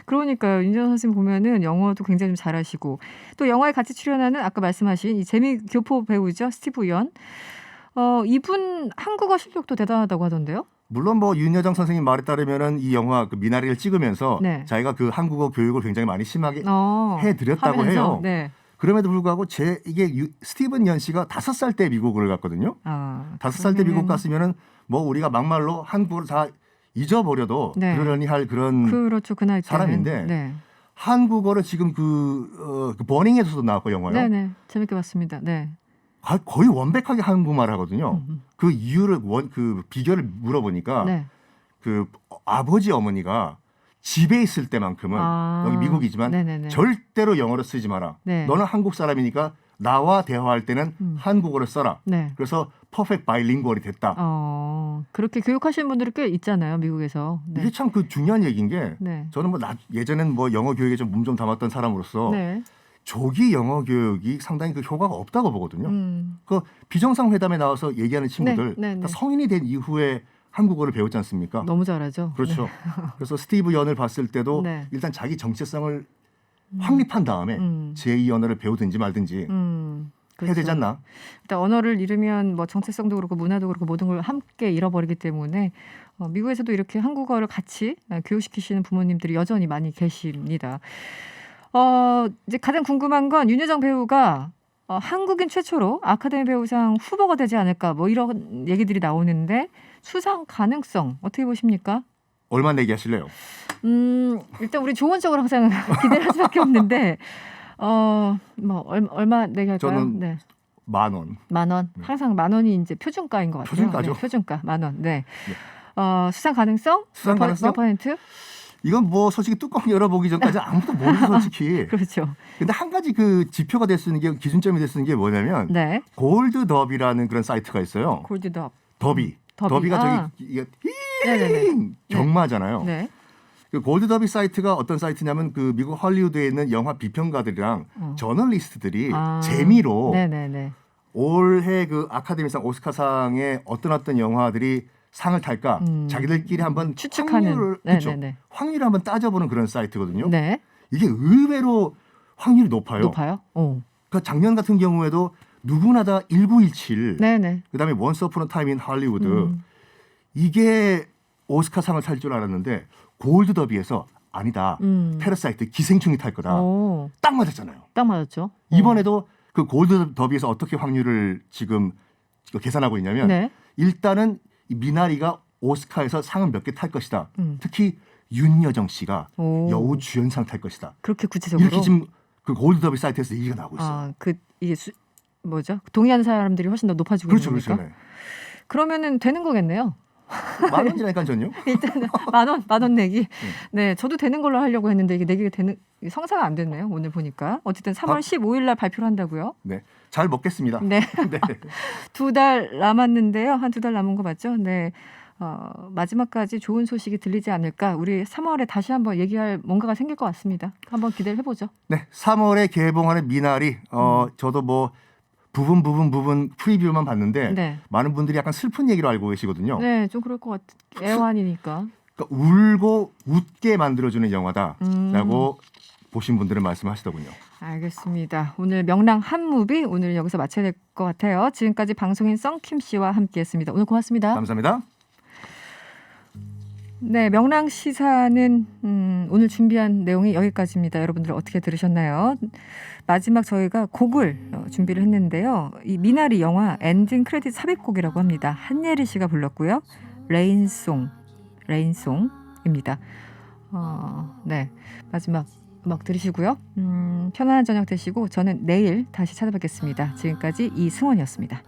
그러니까요. 윤여정 선생님 보면은 영어도 굉장히 좀 잘하시고 또 영화에 같이 출연하는 아까 말씀하신 이 재미교포 배우죠. 스티브 연. 이분 한국어 실력도 대단하다고 하던데요. 물론 뭐 윤여정 선생님 말에 따르면은 이 영화 그 미나리를 찍으면서 자기가 그 한국어 교육을 굉장히 많이 심하게 해드렸다고 해요. 네. 그럼에도 불구하고 이게 스티븐 연 씨가 5살 때 미국을 갔거든요. 5살 때 미국 갔으면은 뭐 우리가 막말로 한국어를 다 잊어버려도 그러려니 할 그런 그렇죠. 그 나이 사람인데 한국어를 지금 그 버닝에서도 나왔고 영화요. 네네 재밌게 봤습니다. 네. 거의 완벽하게 한국말 하거든요. 그 이유를 그 비결을 물어보니까 그 아버지 어머니가 집에 있을 때만큼은 여기 미국이지만 절대로 영어를 쓰지 마라. 너는 한국 사람이니까 나와 대화할 때는 한국어를 써라. 그래서 퍼펙트 바이링구얼이 됐다. 그렇게 교육하시는 분들이 꽤 있잖아요, 미국에서. 이게 참 그 중요한 얘기인 게 저는 뭐 예전엔 뭐 영어 교육에 좀 몸 좀 담았던 사람으로서 조기 영어 교육이 상당히 그 효과가 없다고 보거든요. 그 비정상 회담에 나와서 얘기하는 친구들 다 성인이 된 이후에 한국어를 배웠지 않습니까? 너무 잘하죠. 그렇죠. 네. 그래서 스티브 연을 봤을 때도 일단 자기 정체성을 확립한 다음에 제2 언어를 배우든지 말든지 해야 되지 않나? 일단 언어를 잃으면 뭐 정체성도 그렇고 문화도 그렇고 모든 걸 함께 잃어버리기 때문에 미국에서도 이렇게 한국어를 같이 교육시키시는 부모님들이 여전히 많이 계십니다. 이제 가장 궁금한 건 윤여정 배우가 한국인 최초로 아카데미 배우상 후보가 되지 않을까 뭐 이런 얘기들이 나오는데 수상 가능성 어떻게 보십니까? 얼마 내기 하실래요? 일단 우리 조언적으로 항상 기대를 할 수밖에 없는데 뭐 얼마 내기 할까요? 저는 네. 10,000원. 10,000원. 항상 10,000원이 이제 표준가인 것 같아요. 표준가죠. 네, 표준가 10,000원. 네. 수상 가능성? 수상 가능성? 몇 퍼센트? 이건 뭐 솔직히 뚜껑 열어보기 전까지 아무도 모르죠, 솔직히. 그렇죠. 근데 한 가지 그 지표가 될 수 있는 게 기준점이 될 수 있는 게 뭐냐면 네. 골드 더비라는 그런 사이트가 있어요. 골드 더. 더비가 저기 이게 경마잖아요. 네. 그 골드 더비 사이트가 어떤 사이트냐면 그 미국 할리우드에 있는 영화 비평가들이랑 저널리스트들이 재미로 올해 그 아카데미상 오스카상에 어떤 영화들이 상을 탈까 자기들끼리 한번 추측하는 확률을 한번 따져보는 그런 사이트거든요. 네. 이게 의외로 확률이 높아요. 높아요? 그러니까 작년 같은 경우에도 누구나 다 1917, 네네. 그다음에 원스 어폰 어 타임 인 할리우드 이게 오스카상을 탈 줄 알았는데 골드 더비에서 아니다. 패러사이트 기생충이 탈 거다. 딱 맞았잖아요. 딱 맞았죠. 이번에도 그 골드 더비에서 어떻게 확률을 지금 계산하고 있냐면 일단은 미나리가 오스카에서 상은 몇 개 탈 것이다. 특히 윤여정 씨가 여우 주연상 탈 것이다. 그렇게 구체적으로 이렇게 지금 그 골드 더비 사이트에서 얘기가 나오고 있어요. 이게 뭐죠? 동의하는 사람들이 훨씬 더 높아지고 있는 겁니까? 그렇죠. 그러면은 되는 거겠네요. 10,000원이라니까 전요. 일단은 10,000원 내기. 네, 저도 되는 걸로 하려고 했는데 이게 내기가 되는 성사가 안 됐네요. 오늘 보니까 어쨌든 3월 15일 날 발표를 한다고요. 네, 잘 먹겠습니다. 네, 2달 남았는데요. 한 2달 남은 거 맞죠? 네. 마지막까지 좋은 소식이 들리지 않을까. 우리 3월에 다시 한번 얘기할 뭔가가 생길 것 같습니다. 한번 기대를 해보죠. 네, 3월에 개봉하는 미나리. 저도 뭐 부분 프리뷰만 봤는데 많은 분들이 약간 슬픈 얘기로 알고 계시거든요. 네, 좀 그럴 것 같아요. 애환이니까. 그러니까 울고 웃게 만들어주는 영화다라고 보신 분들은 말씀하시더군요. 알겠습니다. 오늘 명랑 한 무비 오늘 여기서 마쳐야 될 것 같아요. 지금까지 방송인 썬킴 씨와 함께했습니다. 오늘 고맙습니다. 감사합니다. 네, 명랑 시사는 오늘 준비한 내용이 여기까지입니다. 여러분들 어떻게 들으셨나요? 마지막 저희가 곡을 준비를 했는데요. 이 미나리 영화 엔딩 크레딧 삽입곡이라고 합니다. 한예리 씨가 불렀고요. 레인송입니다. 네, 마지막 음악 들으시고요. 편안한 저녁 되시고 저는 내일 다시 찾아뵙겠습니다. 지금까지 이승원이었습니다.